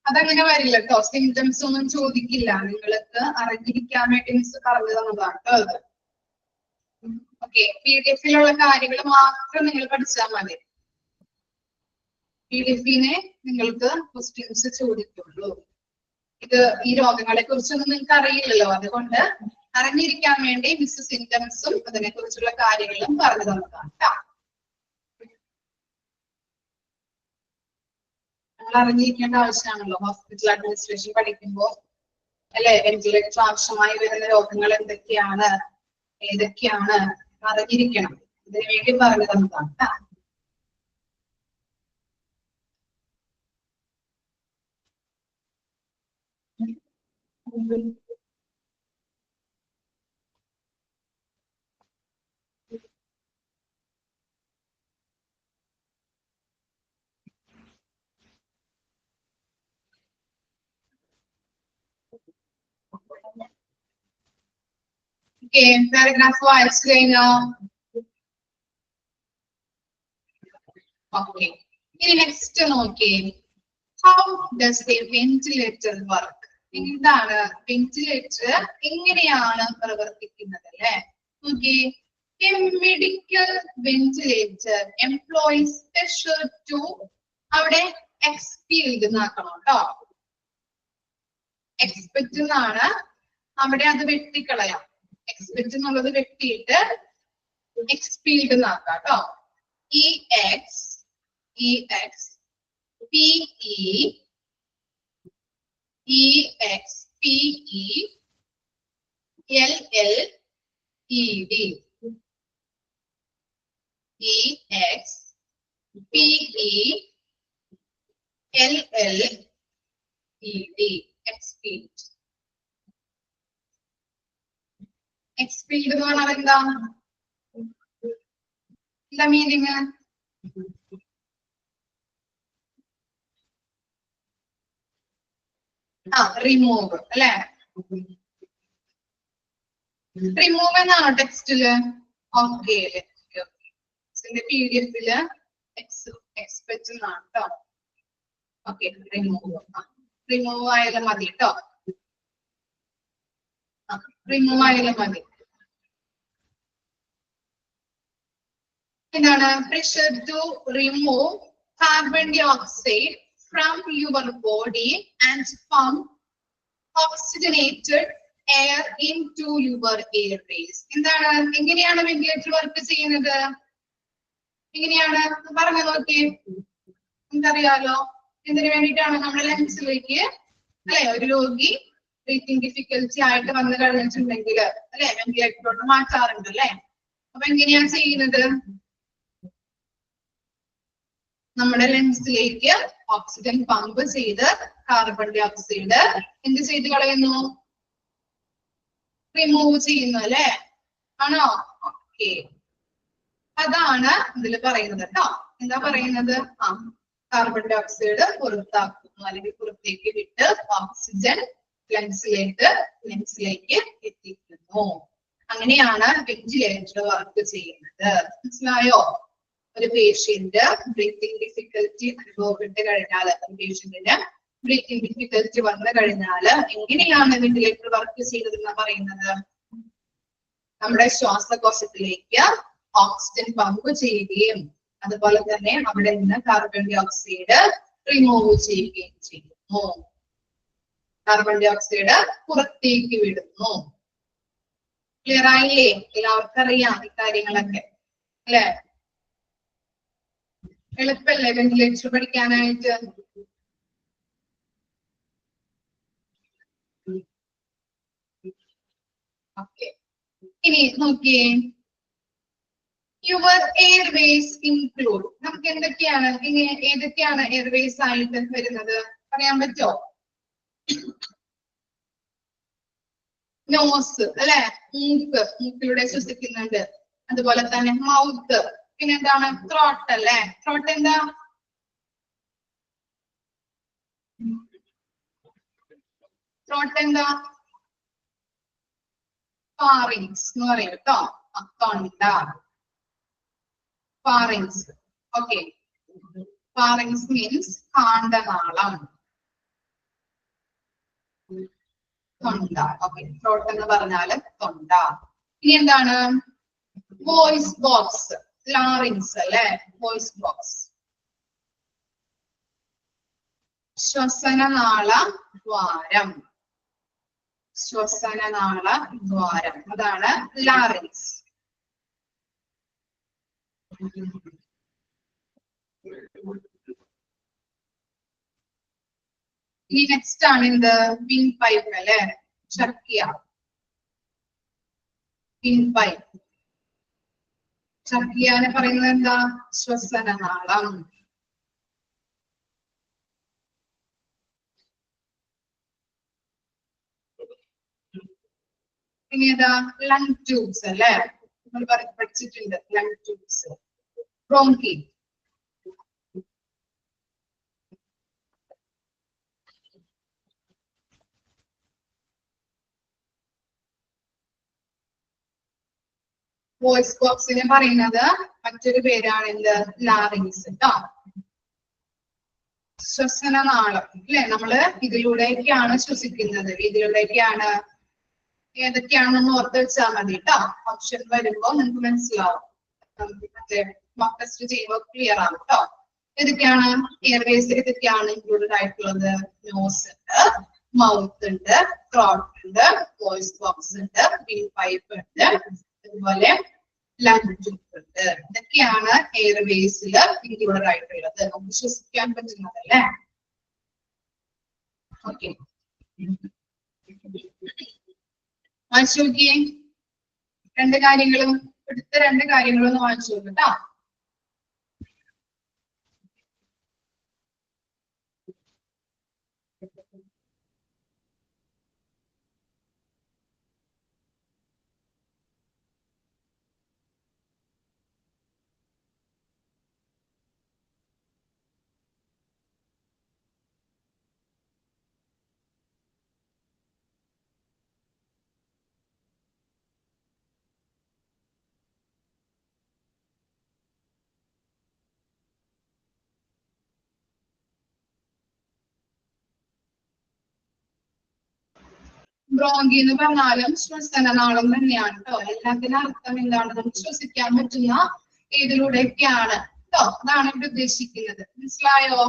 അതങ്ങനെ വരില്ല കേട്ടോ. സിംറ്റംസ് ഒന്നും ചോദിക്കില്ല, നിങ്ങൾക്ക് അറിഞ്ഞിരിക്കാൻ വേണ്ടി മിസ് പറഞ്ഞു തന്നതാണ് കേട്ടോ. ഓക്കെ, PDF-ലുള്ള കാര്യങ്ങൾ മാത്രം നിങ്ങൾ പഠിച്ചാൽ മതി. PDF-നെ നിങ്ങൾക്ക് ക്വസ്റ്റ്യൻസ് ചോദിക്കുള്ളൂ. ഇത് ഈ രോഗങ്ങളെ കുറിച്ചൊന്നും നിങ്ങൾക്ക് അറിയില്ലല്ലോ, അതുകൊണ്ട് അറിഞ്ഞിരിക്കാൻ വേണ്ടി മിസ് സിംറ്റംസും അതിനെ കുറിച്ചുള്ള കാര്യങ്ങളും പറഞ്ഞു തന്നതാണ് കേട്ടോ. നമ്മൾ അറിഞ്ഞിരിക്കേണ്ട ആവശ്യമാണല്ലോ ഹോസ്പിറ്റൽ അഡ്മിനിസ്ട്രേഷൻ പഠിക്കുമ്പോൾ അല്ലെ. വെന്റിലേറ്റർ ആവശ്യമായി വരുന്ന രോഗങ്ങൾ എന്തൊക്കെയാണ്, ഏതൊക്കെയാണ് അറിഞ്ഞിരിക്കണം. ഇതിനു വേണ്ടി പറഞ്ഞു തന്നതാണ് കേട്ടോ. ഓക്കെ, പാരഗ്രാഫ് വായിച്ചു കഴിഞ്ഞോ? ഓക്കെ, ഇനി നെക്സ്റ്റ് നോക്കിയേ. How does a ventilator work? എന്താണ് വെന്റിലേറ്റർ എങ്ങനെയാണ് പ്രവർത്തിക്കുന്നത് അല്ലെ? നോക്കി, a medical ventilator employs pressure to അവിടെ expelled എന്നാക്കണം കേട്ടോ. Expect എന്നാണ് അവിടെ അത് വെട്ടിക്കളയാം. Expect എന്നുള്ളത് വെട്ടിയിട്ട് expelled എന്നാക്കാം കേട്ടോ. EX PE EXPE LLED EXPE LLED expelled. Expelled എന്ന് പറഞ്ഞാൽ എന്താ മീനിങ്? റിമൂവ് അല്ലെ? റിമൂവ് എന്നാണോ ടെക്സ്റ്റില്? ഓക്കെ, PDF എക്സ്പെക്ട് എന്നാണ് കേട്ടോ. ഓക്കെ, റിമൂവ് ആയാലും മതി കേട്ടോ. റിമൂവ് ആയാലും മതി. എന്താണ്? pressure to remove carbon dioxide from your body and pump oxygenated air into your airways. എന്താണ്? എങ്ങനെയാണ് വെന്റിലേറ്റർ വർക്ക് ചെയ്യുന്നത്? എങ്ങനെയാണ് പറഞ്ഞു നോക്കി. എന്തറിയാലോ? എന്തിനു വേണ്ടിയിട്ടാണ്? നമ്മുടെ ലങ്സിലേക്ക് അല്ലെ ഒരു രോഗി ബ്രീത്തിങ് ഡിഫിക്കൽറ്റി ആയിട്ട് വന്നു കഴിഞ്ഞിട്ടുണ്ടെങ്കിൽ അല്ലെ വെന്റിലേറ്ററിലോട്ട് മാറ്റാറുണ്ട് അല്ലെ? അപ്പൊ എങ്ങനെയാണ് ചെയ്യുന്നത്? നമ്മുടെ ലങ്സിലേക്ക് ഓക്സിജൻ പമ്പ് ചെയ്ത് കാർബൺ ഡൈ ഓക്സൈഡ് എന്ത് ചെയ്ത് കളയുന്നു? റിമൂവ് ചെയ്യുന്നു അല്ലെ? ആണോ? ഓക്കെ, അതാണ് ഇതിൽ പറയുന്നത് കേട്ടോ. എന്താ പറയുന്നത്? കാർബൺ ഡൈ ഓക്സൈഡ് പുറത്താക്കുന്നു അല്ലെങ്കിൽ പുറത്തേക്ക് വിട്ട് ഓക്സിജൻ ലങ്സിലേക്ക് എത്തിക്കുന്നു. അങ്ങനെയാണ് വെന്റിലേറ്റർ വർക്ക് ചെയ്യുന്നത്. മനസ്സിലായോ? ഒരു പേഷ്യന്റ് ബ്രീത്തിങ് ഡിഫിക്കൽറ്റി അനുഭവപ്പെട്ട് കഴിഞ്ഞാൽ, പേഷ്യന്റിന് ബ്രീത്തിങ് ഡിഫിക്കൽറ്റി വന്നു കഴിഞ്ഞാൽ എങ്ങനെയാണ് വെന്റിലേറ്റർ വർക്ക് ചെയ്തതെന്ന് പറയുന്നത്? നമ്മുടെ ശ്വാസകോശത്തിലേക്ക് ഓക്സിജൻ പമ്പ് ചെയ്യുകയും അതുപോലെ തന്നെ അവിടെ നിന്ന് കാർബൺ ഡൈ ഓക്സൈഡ് റിമൂവ് ചെയ്യുകയും ചെയ്യുന്നു. കാർബൺ ഡൈ ഓക്സൈഡ് പുറത്തേക്ക് വിടുന്നു. ക്ലിയർ ആയില്ലേ? എല്ലാവർക്കും അറിയാം ഈ കാര്യങ്ങളൊക്കെ അല്ലെ? എളുപ്പല്ലേ വെന്റിലേറ്റർ പഠിക്കാനായിട്ട്? ഓക്കെ, ഇനി നോക്കിയേ, യുവർ എയർവേസ് ഇൻക്ലൂഡ്. നമുക്ക് എന്തൊക്കെയാണ് ഏതൊക്കെയാണ് എയർവേസ് ആയിട്ട് വരുന്നത് പറയാൻ പറ്റോ? നോസ് അല്ലെ? മൂക്കിലൂടെ ശ്വസിക്കുന്നുണ്ട്. അതുപോലെ തന്നെ മൗത്ത്. പിന്നെന്താണ്? ത്രോട്ട് അല്ലെ? ത്രോട്ട് എന്താ? ത്രോട്ട് എന്താ? ഫാറിങ്സ് എന്ന് പറയും കേട്ടോ. തൊണ്ട, ഫാറിങ്സ്. ഓക്കെ, ഫാറിങ്സ് മീൻസ് കാണ്ഡനാളം, തൊണ്ട. ഓക്കെ, ത്രോട്ട് എന്ന് പറഞ്ഞാല് തൊണ്ട. ഇനി എന്താണ്? വോയിസ് ബോക്സ്, ലാറിങ്സ് അല്ലെ? Voice box. ശ്വസനനാള ദ്വാരം, ശ്വസനനാള ദ്വാരം, അതാണ് ലാറിങ്സ്. ഇനി നെക്സ്റ്റ് ആണ് എന്ത്? വിൻ പൈപ്പ് അല്ലെ? Trachea, windpipe. ട്രക്കിയാനെ പറയുന്നത് എന്താ? ശ്വസനനാളം. ഇനി ഏതാ? ലങ് ട്യൂബ്സ് അല്ലെ? നമ്മൾ പഠിച്ചിട്ടുണ്ട് ലങ് ട്യൂബ്സ്. ബ്രോങ്കി, വോയിസ് ബോക്സിനെ പറയുന്നത് മറ്റൊരു പേരാണ് എന്ത്? ലാറിങ്സ് കേട്ടോ. ശ്വസനനാളം അല്ലെ, നമ്മള് ഇതിലൂടെയൊക്കെയാണ് ശ്വസിക്കുന്നത്. ഇതിലൂടെയൊക്കെയാണ് ഏതൊക്കെയാണെന്ന് ഓർത്ത് വെച്ചാൽ മതി കേട്ടോ. ഓപ്ഷൻ വരുമ്പോ നിങ്ങൾക്ക് മനസ്സിലാവും. മറ്റേ മോക്ക് ടെസ്റ്റ് ചെയ്യുമ്പോൾ ക്ലിയർ ആവും കേട്ടോ. ഏതൊക്കെയാണ് എയർവേസ്, ഏതൊക്കെയാണ് ഇൻക്ലൂഡഡ് ആയിട്ടുള്ളത്? നോസ് ഉണ്ട്, മൗത്ത് ഉണ്ട്, ത്രോട്ട് ഉണ്ട്, വോയിസ് ബോക്സ് ഉണ്ട്, വിൻ പൈപ്പ് ഉണ്ട്, അതുപോലെ ലങ് ട്യൂബ് ഉണ്ട്. ഇതൊക്കെയാണ് എയർവേസിൽ ഇൻക്ലൂഡഡ് ആയിട്ടുള്ളത്. നമുക്ക് ശ്വസിക്കാൻ പറ്റുന്നത് അല്ലേ. ഓക്കെ, വായിച്ചു നോക്കിയേ. രണ്ട് കാര്യങ്ങളും എടുത്ത രണ്ട് കാര്യങ്ങളും ഒന്ന് വായിച്ചു നോക്കട്ടോ. ബ്രോങ്കി എന്ന് പറഞ്ഞാലും ശ്വസനനാളം തന്നെയാണ് കേട്ടോ. എല്ലാത്തിനും അർത്ഥം എന്താണ്? നമുക്ക് ശ്വസിക്കാൻ പറ്റുന്ന ഏതിലൂടെയൊക്കെയാണ് കേട്ടോ. അതാണ് ഇവിടെ ഉദ്ദേശിക്കുന്നത്. മനസ്സിലായോ?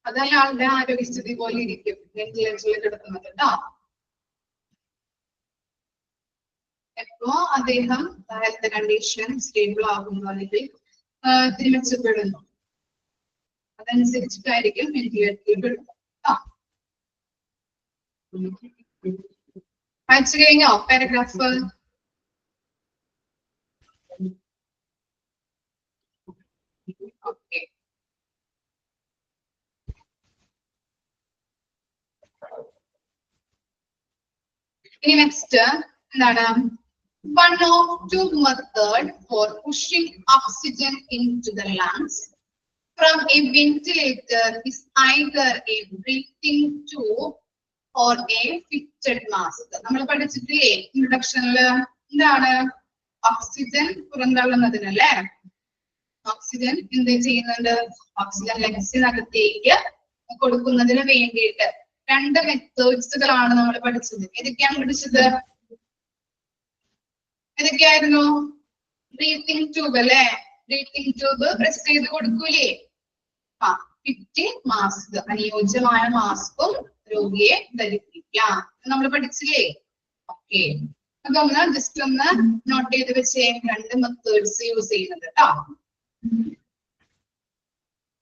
അത് അയാളുടെ ആരോഗ്യസ്ഥിതി പോലെ ഇരിക്കും വെന്റിലേറ്ററിൽ കിടക്കുന്നത് കേട്ടോ. എപ്പോ അദ്ദേഹം ഹെൽത്ത് കണ്ടീഷൻ സ്റ്റേബിൾ ആകുന്നു അല്ലെങ്കിൽ മെച്ചപ്പെടുന്നു, അതനുസരിച്ചിട്ടായിരിക്കും വെന്റിലേറ്ററിൽ വിടുന്നത്. വായിച്ചു കഴിഞ്ഞോ പാരഗ്രാഫ്? ഓക്കെ, ഇനി നെക്സ്റ്റ് എന്താണ്? One of two method for pushing oxygen into the lungs from a ventilator is either a breathing tube or a fitted mask. നമ്മൾ പഠിച്ചിട്ടില്ലേ ഇൻട്രൊഡക്ഷനില്? എന്താണ് ഓക്സിജൻ പുറന്തള്ളുന്നതിനല്ലേ? ഓക്സിജൻ എന്ത് ചെയ്യുന്നുണ്ട്? ഓക്സിജൻ ലങ്സിനകത്തേക്ക് കൊടുക്കുന്നതിന് വേണ്ടിയിട്ട് രണ്ട് മെത്തേഡ്സുകളാണ് നമ്മൾ പഠിച്ചത്. ഏതൊക്കെയാണ് പഠിച്ചത്? ഏതൊക്കെയായിരുന്നു? ബ്രീത്തിങ് ട്യൂബ് അല്ലെ. ബ്രീത്തിങ് ട്യൂബ് പ്രസ് ചെയ്ത് കൊടുക്കൂലേ? ഫിറ്റ് മാസ്ക്, അനുയോജ്യമായ മാസ്കും രോഗിയെ ധരിപ്പിക്കാം നമ്മൾ പഠിച്ചില്ലേ? ഓക്കെ, അതൊന്ന് ജസ്റ്റ് ഒന്ന് നോട്ട് ചെയ്ത് വെച്ചേ. രണ്ട് മെത്തേഡ്സ് യൂസ് ചെയ്യുന്നത് കേട്ടോ.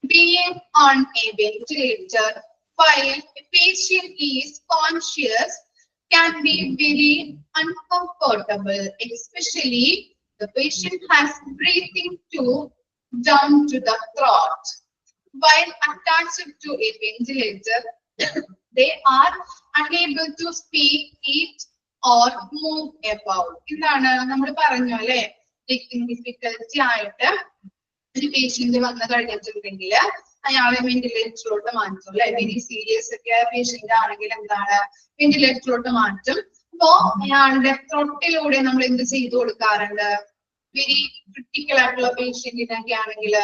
Being on a ventilator while a patient is conscious can be very uncomfortable, especially the patient has breathing tube down to the throat. While attached to a ventilator, they are unable to speak, eat or move about. എന്താണ് നമ്മൾ പറഞ്ഞു അല്ലെ? Breathing difficulty ആയിട്ട് ഒരു patient വന്നു കഴിഞ്ഞിട്ടുണ്ടെങ്കിൽ അയാളെ വെന്റിലേറ്ററിലോട്ട് മാറ്റും അല്ലെ. വെരി സീരിയസ് ഒക്കെ പേഷ്യന്റ് ആണെങ്കിൽ എന്താണ് വെന്റിലേറ്ററിലോട്ട് മാറ്റും. അപ്പോ അയാളുടെ ത്രോട്ടിലൂടെ നമ്മൾ എന്ത് ചെയ്തു കൊടുക്കാറുണ്ട്? വെരി ക്രിട്ടിക്കൽ ആയിട്ടുള്ള പേഷ്യന്റിനൊക്കെ ആണെങ്കിൽ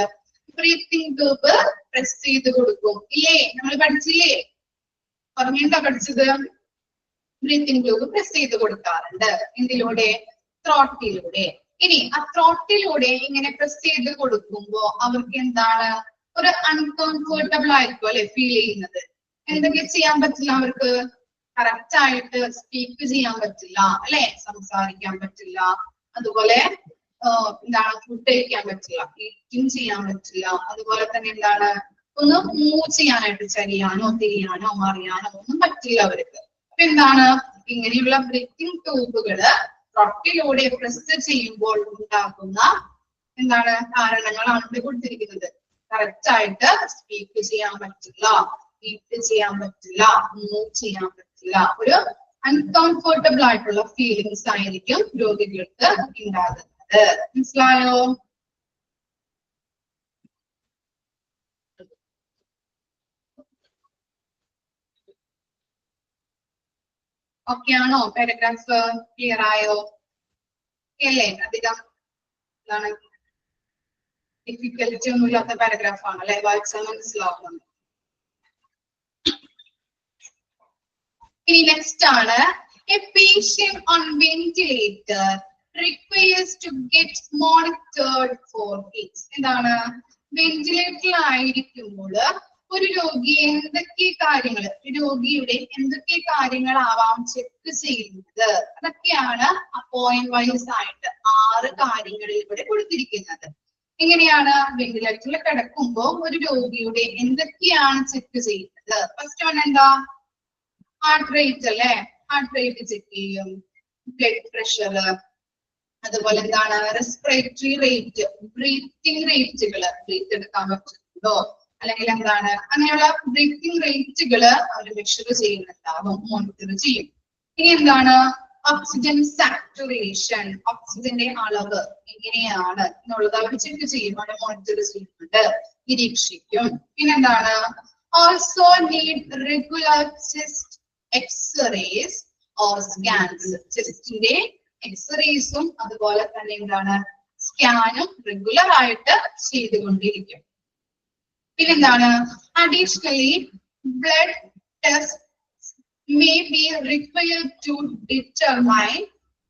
ബ്രീത്തിങ് ട്യൂബ് പ്രസ് ചെയ്ത് കൊടുക്കും ഇല്ലേ? നമ്മൾ പഠിച്ചില്ലേ? പറഞ്ഞിട്ടാ പഠിച്ചത്? ബ്രീത്തിങ് ട്യൂബ് പ്രസ് ചെയ്ത് കൊടുക്കാറുണ്ട്. എന്തിലൂടെ? ത്രോട്ടിലൂടെ. ഇനി ആ ത്രോട്ടിലൂടെ ഇങ്ങനെ പ്രസ് ചെയ്ത് കൊടുക്കുമ്പോ അവർക്ക് എന്താണ്? ഒരു അൺകംഫർട്ടബിൾ ആയിരിക്കും അല്ലെ ഫീൽ ചെയ്യുന്നത്. എന്തൊക്കെ ചെയ്യാൻ പറ്റില്ല അവർക്ക്? കറക്റ്റ് ആയിട്ട് സ്പീക്ക് ചെയ്യാൻ പറ്റില്ല അല്ലെ, സംസാരിക്കാൻ പറ്റില്ല, അതുപോലെ എന്താണ് ഫുഡ് കഴിക്കാൻ പറ്റില്ല, ഈറ്റിംഗ് ചെയ്യാൻ പറ്റില്ല, അതുപോലെ തന്നെ എന്താണ് ഒന്ന് മൂവ് ചെയ്യാനായിട്ട് ചരിയാനോ തിരിയാനോ മറിയാനോ ഒന്നും പറ്റില്ല അവർക്ക്. അപ്പൊ എന്താണ് ഇങ്ങനെയുള്ള ബ്രീത്തിങ് ട്യൂബുകള് തൊട്ടിലൂടെ പ്രസ് ചെയ്യുമ്പോൾ ഉണ്ടാക്കുന്ന എന്താണ് കാരണങ്ങളാണ് ഇവിടെ കൊടുത്തിരിക്കുന്നത്. കറക്റ്റ് ആയിട്ട് സ്പീക്ക് ചെയ്യാൻ പറ്റില്ല, ഈറ്റ് ചെയ്യാൻ പറ്റില്ല, മൂവ് ചെയ്യാൻ പറ്റില്ല, ഒരു അൺകംഫർട്ടബിൾ ആയിട്ടുള്ള ഫീലിങ്സ് ആയിരിക്കും രോഗികൾക്ക് ഉണ്ടാകുന്നത്. മനസ്സിലായോ? ഓക്കെ ആണോ? പാരഗ്രാഫ് ക്ലിയർ ആയോ? അല്ലേ? അധികം എന്താണ് ഡിഫിക്കൽറ്റി ഒന്നും ഇല്ലാത്ത പാരഗ്രാഫ് ആണ് അല്ലെ? വായിച്ചാൽ മനസ്സിലാവുന്നത്. ഇനി നെക്സ്റ്റ് ആണ് A patient on ventilator requires to get monitored for it. എന്താണ്? വെന്റിലേറ്ററിൽ ആയിരിക്കുമ്പോൾ ഒരു രോഗി എന്തൊക്കെ കാര്യങ്ങൾ, രോഗിയുടെ എന്തൊക്കെ കാര്യങ്ങളാവാം ചെക്ക് ചെയ്യുന്നത്, അതൊക്കെയാണ് പോയിന്റ് വൈസ് ആയിട്ട് 6 കാര്യങ്ങളിൽ ഇവിടെ കൊടുത്തിരിക്കുന്നത്. എങ്ങനെയാണ് വെന്റിലേറ്ററിൽ കിടക്കുമ്പോൾ ഒരു രോഗിയുടെ എന്തൊക്കെയാണ് ചെക്ക് ചെയ്യുന്നത്? ഫസ്റ്റ് വൺ എന്താ? ഹാർട്ട് റേറ്റ് അല്ലെ? ഹാർട്ട് റേറ്റ് ചെക്ക് ചെയ്യും, ബ്ലഡ് പ്രഷർ, അതുപോലെ എന്താണ് റെസ്പിറേറ്ററി റേറ്റ്, ബ്രീത്തിങ് റേറ്റുകൾ, ബ്രീത്ത് എടുക്കാൻ പറ്റുന്നുണ്ടോ അല്ലെങ്കിൽ എന്താണ് അങ്ങനെയുള്ള ബ്രീത്തിങ് റേറ്റുകള് അവർ മെഷർ ചെയ്യുന്നുണ്ടാവും, മോണിറ്റർ ചെയ്യും. ഇനി എന്താണ് ഓക്സിജൻ സാച്ചുറേഷൻ, ഓക്സിജന്റെ അളവ് എങ്ങനെയാണ് എന്നുള്ളത് അവർ ചെക്ക് ചെയ്യും, അവിടെ മോണിറ്റർ ചെയ്യുന്നുണ്ട്, നിരീക്ഷിക്കും. പിന്നെന്താണ് also need regular chest X-rays or scans, ചെസ്റ്റിന്റെ എക്സ്റേസും അതുപോലെ തന്നെ എന്താണ് സ്കാനും റെഗുലർ ആയിട്ട് ചെയ്തുകൊണ്ടിരിക്കും. പിന്നെന്താണ് additionally blood test may be required to determine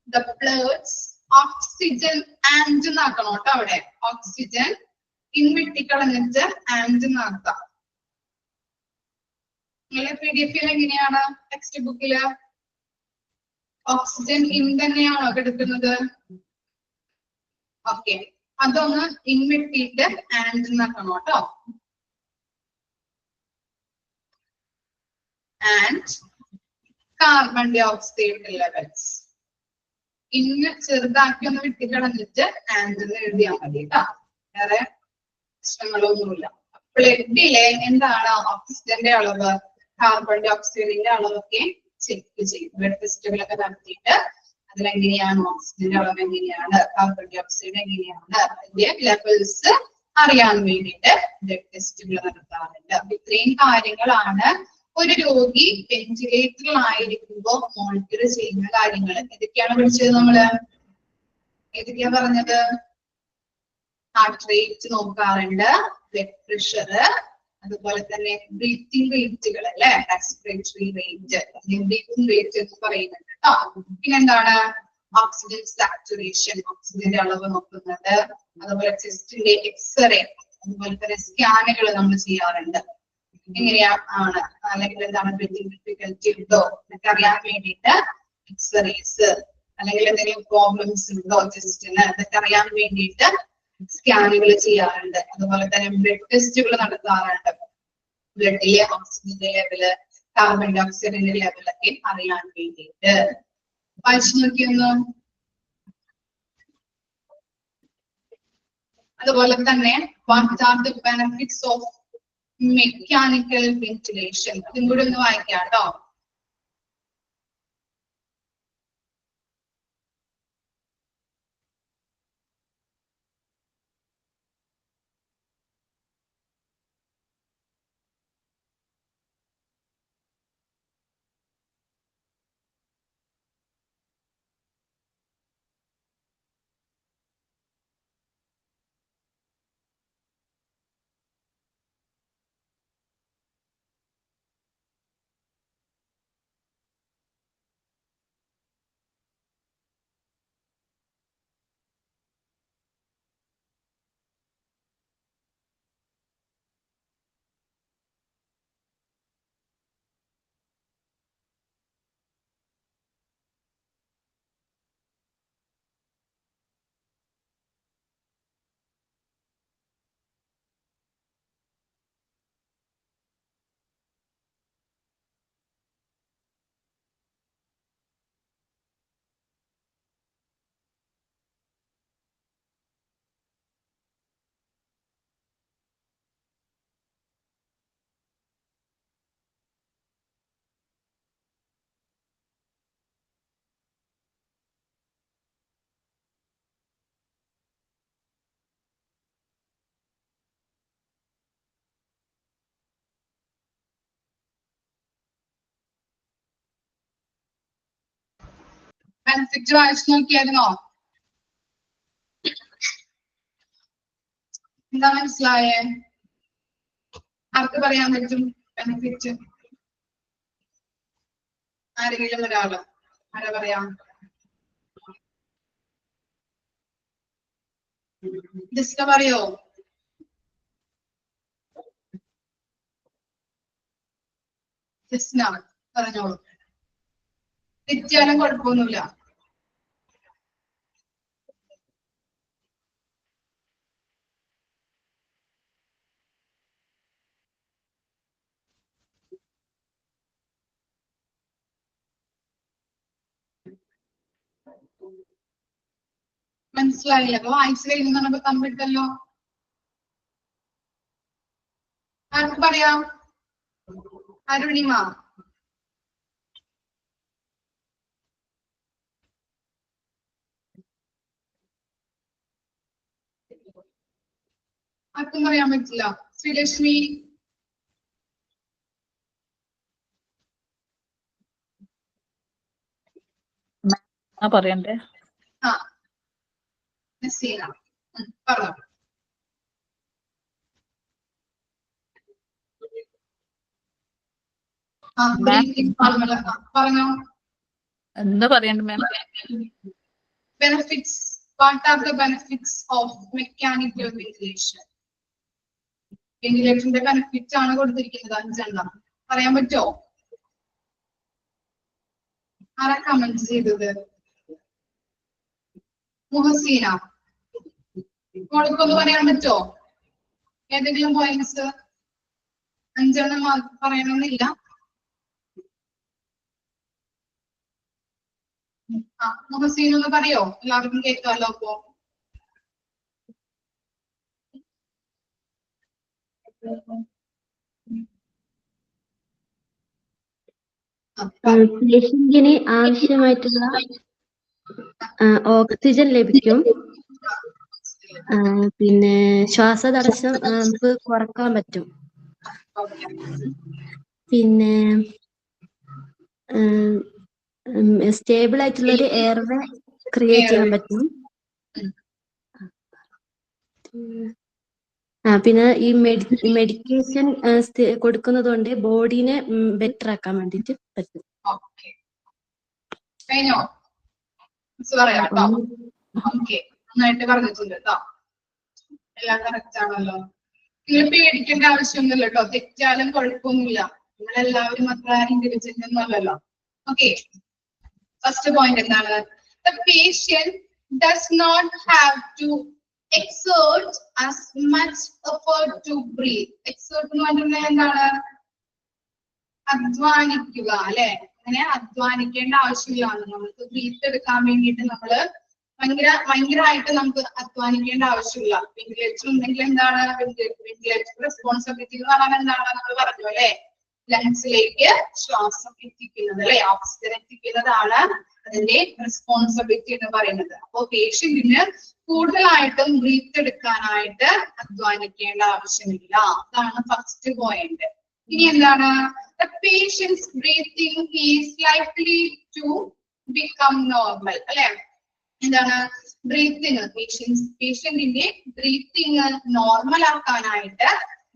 the blood's oxygen and എന്നാക്കണം കേട്ടോ, അവിടെ ഓക്സിജൻ ഇൻ വെട്ടിക്കളഞ്ഞിട്ട് ആൻഡ് എന്നാക്കാം. നിങ്ങളെ PDF എങ്ങനെയാണ്? ടെക്സ്റ്റ് ബുക്കില് ഓക്സിജൻ ഇൻ തന്നെയാണോ എടുക്കുന്നത്? ഓക്കെ, അതൊന്ന് ഇൻ വെട്ടിയിട്ട് ആൻഡ് എന്നാക്കണം കേട്ടോ. And carbon dioxide levels ഇന്ന് ചെറുതാക്കി ഒന്ന് വെട്ടിക്കളഞ്ഞിട്ട് ആൻഡ് എന്ന് എഴുതിയാൽ മതി കേട്ടോ, വേറെ പ്രശ്നങ്ങളൊന്നുമില്ല. ബ്ലഡിലെ എന്താണ് ഓക്സിജന്റെ അളവ്, കാർബൺ ഡൈ ഓക്സൈഡിന്റെ അളവൊക്കെ ചെക്ക് ചെയ്യും. ബ്ലഡ് ടെസ്റ്റുകളൊക്കെ നടത്തിയിട്ട് അതിലെങ്ങനെയാണ് ഓക്സിജന്റെ അളവ്, എങ്ങനെയാണ് കാർബൺ ഡൈ ഓക്സൈഡ്, എങ്ങനെയാണ് അതിന്റെ ലെവൽസ് അറിയാൻ വേണ്ടിയിട്ട് ബ്ലഡ് ടെസ്റ്റുകൾ നടത്താറുണ്ട്. അപ്പൊ ഇത്രയും കാര്യങ്ങളാണ് ഒരു രോഗി വെന്റിലേറ്ററിലായിരിക്കുമ്പോൾ മോണിറ്റർ ചെയ്യുന്ന കാര്യങ്ങൾ. ഏതൊക്കെയാണ് പഠിച്ചത് നമ്മള്? ഏതൊക്കെയാ പറഞ്ഞത്? ഹാർട്ട് റേറ്റ് നോക്കാറുണ്ട്, ബ്ലഡ് പ്രഷർ, അതുപോലെ തന്നെ ബ്രീത്തിങ് റേറ്റുകൾ അല്ലെ, റെസ്പിറേറ്ററി റേറ്റ്, ബ്രീത്തിങ് റേറ്റ് എന്ന് പറയുന്നുണ്ട് കേട്ടോ. പിന്നെന്താണ് ഓക്സിജൻ സാച്ചുറേഷൻ, ഓക്സിജന്റെ അളവ് നോക്കുന്നത്, അതുപോലെ ചെസ്റ്റിന്റെ എക്സ്റേ, അതുപോലെ തന്നെ സ്കാനുകൾ നമ്മൾ ചെയ്യാറുണ്ട്. എങ്ങനെയാ ആണ് അല്ലെങ്കിൽ എന്താണ് ബ്രീത്തിങ് ഡിഫിക്കൽറ്റി ഉണ്ടോ എന്നൊക്കെ അറിയാൻ വേണ്ടിയിട്ട് എക്സ്റേസ്, അല്ലെങ്കിൽ എന്തെങ്കിലും പ്രോബ്ലംസ് ഉണ്ടോ ചെസ്റ്റിന് അതൊക്കെ അറിയാൻ വേണ്ടിയിട്ട് സ്കാനുകൾ ചെയ്യാറുണ്ട്. അതുപോലെ തന്നെ ബ്ലഡ് ടെസ്റ്റുകൾ നടത്താറുണ്ട്, ബ്ലഡിലെ ഓക്സിജന്റെ ലെവല്, കാർബൺ ഡൈ ഓക്സൈഡിന്റെ ലെവലൊക്കെ അറിയാൻ വേണ്ടിയിട്ട്. വായിച്ചു നോക്കിയൊന്നു. അതുപോലെ തന്നെ what are the benefits of mechanical ventilation, അതും കൂടി ഒന്ന് വായിക്കാം കേട്ടോ. ബെനിഫിറ്റ് വായിച്ചു നോക്കിയായിരുന്നോ? എന്താ മനസ്സിലായേ? ആർക്ക് പറയാൻ പറ്റും ബെനിഫിറ്റ്? ആരെങ്കിലും ഒരാള് ആരാ പറയാം? ജസ്റ്റ് പറയോ? ജസ്ന പറഞ്ഞോളൂ. തെറ്റിയാലും കുഴപ്പമൊന്നുമില്ല. മനസ്സിലായില്ല. അപ്പൊ വായിച്ചു കഴിയുന്നതാണ് തമ്മിട്ടല്ലോ. ആർക്ക് പറയാം? അരുണിമ. ആർക്കും പറയാൻ പറ്റില്ല. ശ്രീലക്ഷ്മി. പറയണ്ടേ? ആ നസീന പറഞ്ഞോ. പറഞ്ഞോ. എന്താ പറയണ്ട ma'am? Benefits. What are the benefits of mechanical ventilation? വെന്റിലേറ്ററിന്റെ ബെനിഫിറ്റ് ആണ് കൊടുത്തിരിക്കുന്നത് 5 പറയാൻ പറ്റോ? ആരാ കമന്റ് ചെയ്തത്? മുഹസീന. മോൾക്കൊന്ന് പറയാൻ പറ്റോ? ഏതെങ്കിലും പോയിന്റ്സ്? 5 പറയണമെന്നില്ല. മുഹസീൻ ഒന്ന് പറയോ? എല്ലാവർക്കും കേൾക്കാമല്ലോ. അപ്പോ പേഷ്യന്റിന് ആവശ്യമായിട്ടുള്ള ഓക്സിജൻ ലഭിക്കും. പിന്നെ ശ്വാസതടസ്സം നമുക്ക് കുറക്കാൻ പറ്റും. പിന്നെ സ്റ്റേബിൾ ആയിട്ടുള്ള ഒരു എയർവേ ക്രിയേറ്റ് ചെയ്യാൻ പറ്റും. പിന്നെ ഈ മെഡിക്കേഷൻ കൊടുക്കുന്നത് കൊണ്ട് ബോഡീനെ ബെറ്റർ ആക്കാൻ വേണ്ടിട്ട് പറ്റും. കഴിഞ്ഞോ? പറയാട്ടോ. ഓക്കെ, നന്നായിട്ട് പറഞ്ഞിട്ടുണ്ട് കേട്ടോ. എല്ലാം കറക്റ്റ് ആണല്ലോ. നിങ്ങൾ പേടിക്കേണ്ട ആവശ്യമൊന്നുമില്ല കേട്ടോ. തെറ്റാലും കുഴപ്പമൊന്നുമില്ല. നിങ്ങളെല്ലാവരും അത്ര ഇന്റലിജന്റ് ഒന്നും അല്ലല്ലോ. ഓക്കെ, ഫസ്റ്റ് പോയിന്റ് എന്താണ്? The patient does not have to exert as much effort to breathe. Exert എന്ന് പറഞ്ഞാൽ എന്താണ്? അധ്വാനിക്കുക അല്ലെ? അങ്ങനെ അധ്വാനിക്കേണ്ട ആവശ്യമില്ല. നമുക്ക് ബ്രീത്ത് എടുക്കാൻ വേണ്ടിയിട്ട് നമ്മള് ഭയങ്കരമായിട്ട് നമുക്ക് അധ്വാനിക്കേണ്ട ആവശ്യമില്ല. വെന്റിലേറ്റർ ഉണ്ടെങ്കിൽ എന്താണ്? വെന്റിലേറ്റർ റെസ്പോൺസിബിലിറ്റി എന്ന് പറഞ്ഞാൽ എന്താണ്? നമ്മൾ പറഞ്ഞു അല്ലെ, ലങ്സിലേക്ക് ശ്വാസം എത്തിക്കുന്നത് അല്ലെ, ഓക്സിജൻ എത്തിക്കുന്നതാണ് അതിന്റെ റെസ്പോൺസിബിലിറ്റി എന്ന് പറയുന്നത്. അപ്പോ പേഷ്യന്റിന് കൂടുതലായിട്ടും ബ്രീത്ത് എടുക്കാനായിട്ട് അധ്വാനിക്കേണ്ട ആവശ്യമില്ല. അതാണ് ഫസ്റ്റ് പോയിന്റ്. ഇനി എന്താണ്? The patient's breathing is likely to become normal അല്ലെ? എന്താണ്? ബ്രീത്തിങ്, പേഷ്യന്റിന്റെ ബ്രീത്തിങ് നോർമൽ ആക്കാനായിട്ട്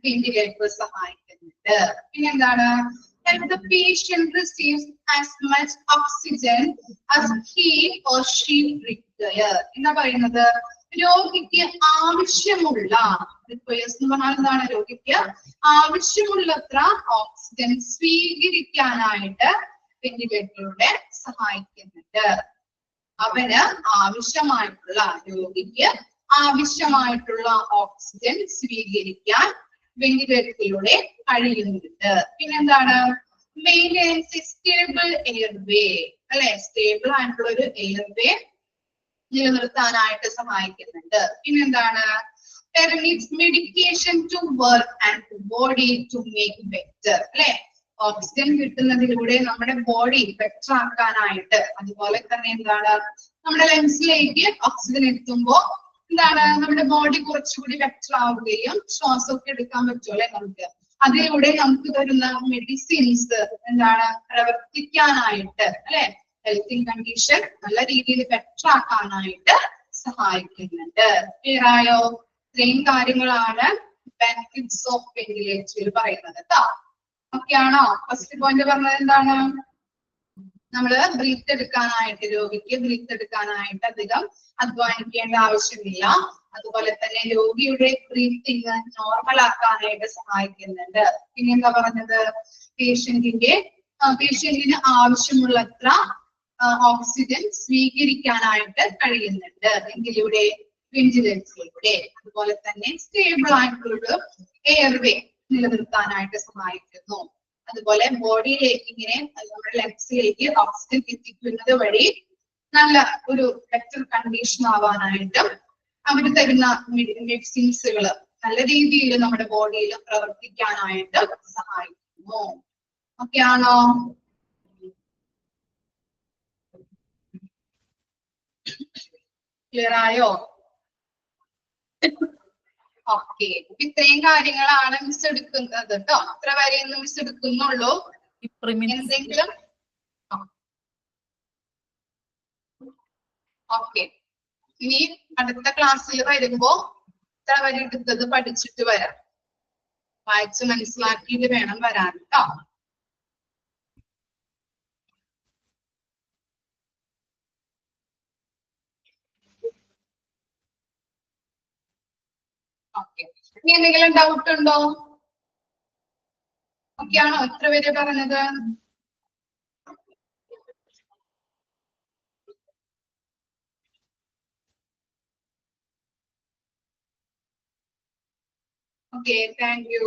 വെന്റിലേറ്റർ സഹായിക്കുന്നുണ്ട്. പിന്നെ എന്താണ്? The patient receives as much oxygen as he or she requires. എന്താ പറയുന്നത്? രോഗിക്ക് ആവശ്യമുള്ള, റിക്വയർസ് എന്ന് പറഞ്ഞാൽ എന്താണ്? രോഗിക്ക് ആവശ്യമുള്ളത്ര ഓക്സിജൻ സ്വീകരിക്കാനായിട്ട് വെന്റിലേറ്ററിലൂടെ സഹായിക്കുന്നുണ്ട്. അവന് ആവശ്യമായിട്ടുള്ള, രോഗിക്ക് ആവശ്യമായിട്ടുള്ള ഓക്സിജൻ സ്വീകരിക്കാൻ വെന്റിലേറ്ററിലൂടെ കഴിയുന്നുണ്ട്. പിന്നെന്താണ്? മെയിൻ്റെനൻസ് സ്റ്റേബിൾ എയർവേ അല്ലെ? സ്റ്റേബിൾ ആയിട്ടുള്ള ഒരു എയർവേ നിലനിർത്താനായിട്ട് സഹായിക്കുന്നുണ്ട്. പിന്നെന്താണ്? permits medication to work and body to make better അല്ലെ? ഓക്സിജൻ കിട്ടുന്നതിലൂടെ നമ്മുടെ ബോഡി ബെറ്റർ ആക്കാനായിട്ട്, അതുപോലെ തന്നെ എന്താണ്? നമ്മുടെ ലങ്സിലേക്ക് ഓക്സിജൻ എത്തുമ്പോ എന്താണ്? നമ്മുടെ ബോഡി കുറച്ചുകൂടി ബെറ്റർ ആവുകയും ശ്വാസമൊക്കെ എടുക്കാൻ പറ്റും അല്ലെ നമുക്ക്. അതിലൂടെ നമുക്ക് തരുന്ന മെഡിസിൻസ് എന്താണ്? പ്രവർത്തിക്കാനായിട്ട് അല്ലെ? ഹെൽത്തിങ് കണ്ടീഷൻ നല്ല രീതിയിൽ ബെറ്റർ ആക്കാനായിട്ട് സഹായിക്കുന്നുണ്ട്. ക്ലിയർ ആയോ? ഇത്രയും കാര്യങ്ങളാണ് ബെനിഫിറ്റ്സ് ഓഫ് വെന്റിലേറ്ററിൽ പറയുന്നത് കേട്ടോ. ഓക്കെ ആണോ? ഫസ്റ്റ് പോയിന്റ് പറഞ്ഞത് എന്താണ്? നമ്മള് ബ്രീത്ത് എടുക്കാനായിട്ട്, രോഗിക്ക് ബ്രീത്ത് എടുക്കാനായിട്ട് അധികം അധ്വാനിക്കേണ്ട ആവശ്യമില്ല. അതുപോലെ തന്നെ രോഗിയുടെ ബ്രീത്തിങ് നോർമൽ ആക്കാനായിട്ട് സഹായിക്കുന്നുണ്ട്. പിന്നെ എന്താ പറഞ്ഞത്? പേഷ്യന്റിന് ആവശ്യമുള്ളത്ര ഓക്സിജൻ സ്വീകരിക്കാനായിട്ട് കഴിയുന്നുണ്ട് എങ്കിലൂടെ, വെന്റിലേറ്ററിലൂടെ. അതുപോലെ തന്നെ സ്റ്റേബിൾ ആയിട്ടുള്ള എയർവേ നിലനിർത്താനായിട്ട് സഹായിക്കുന്നു. അതുപോലെ ബോഡിയിലേക്ക് ഇങ്ങനെ നമ്മുടെ ലങ്സിലേക്ക് ഓക്സിജൻ എത്തിക്കുന്നത് വഴി നല്ല ഒരു ബെറ്റർ കണ്ടീഷൻ ആവാനായിട്ടും അവർ തരുന്ന മെഡിസിൻസുകൾ നല്ല രീതിയിൽ നമ്മുടെ ബോഡിയിൽ പ്രവർത്തിക്കാനായിട്ട് സഹായിക്കുന്നു. ഓക്കെ ആണോ? ക്ലിയർ ആയോ? ഓക്കെ, ഇത്രയും കാര്യങ്ങളാണ് മിസ് എടുക്കുന്നത് കേട്ടോ. അത്ര വരെയൊന്നും മിസ് എടുക്കുന്നുള്ളൂ. എന്തെങ്കിലും ഓക്കെ, ഇനി അടുത്ത ക്ലാസ്സിൽ വരുമ്പോ ഇത്ര വരെ എടുത്തത് പഠിച്ചിട്ട് വരാം. വായിച്ച് മനസ്സിലാക്കിയിട്ട് വേണം വരാൻ കേട്ടോ. ഓക്കെ, ഇനി എന്തെങ്കിലും ഡൗട്ട് ഉണ്ടോ? ഓക്കെ ആണോ? എത്ര പേര് പറഞ്ഞത്? Okay, thank you.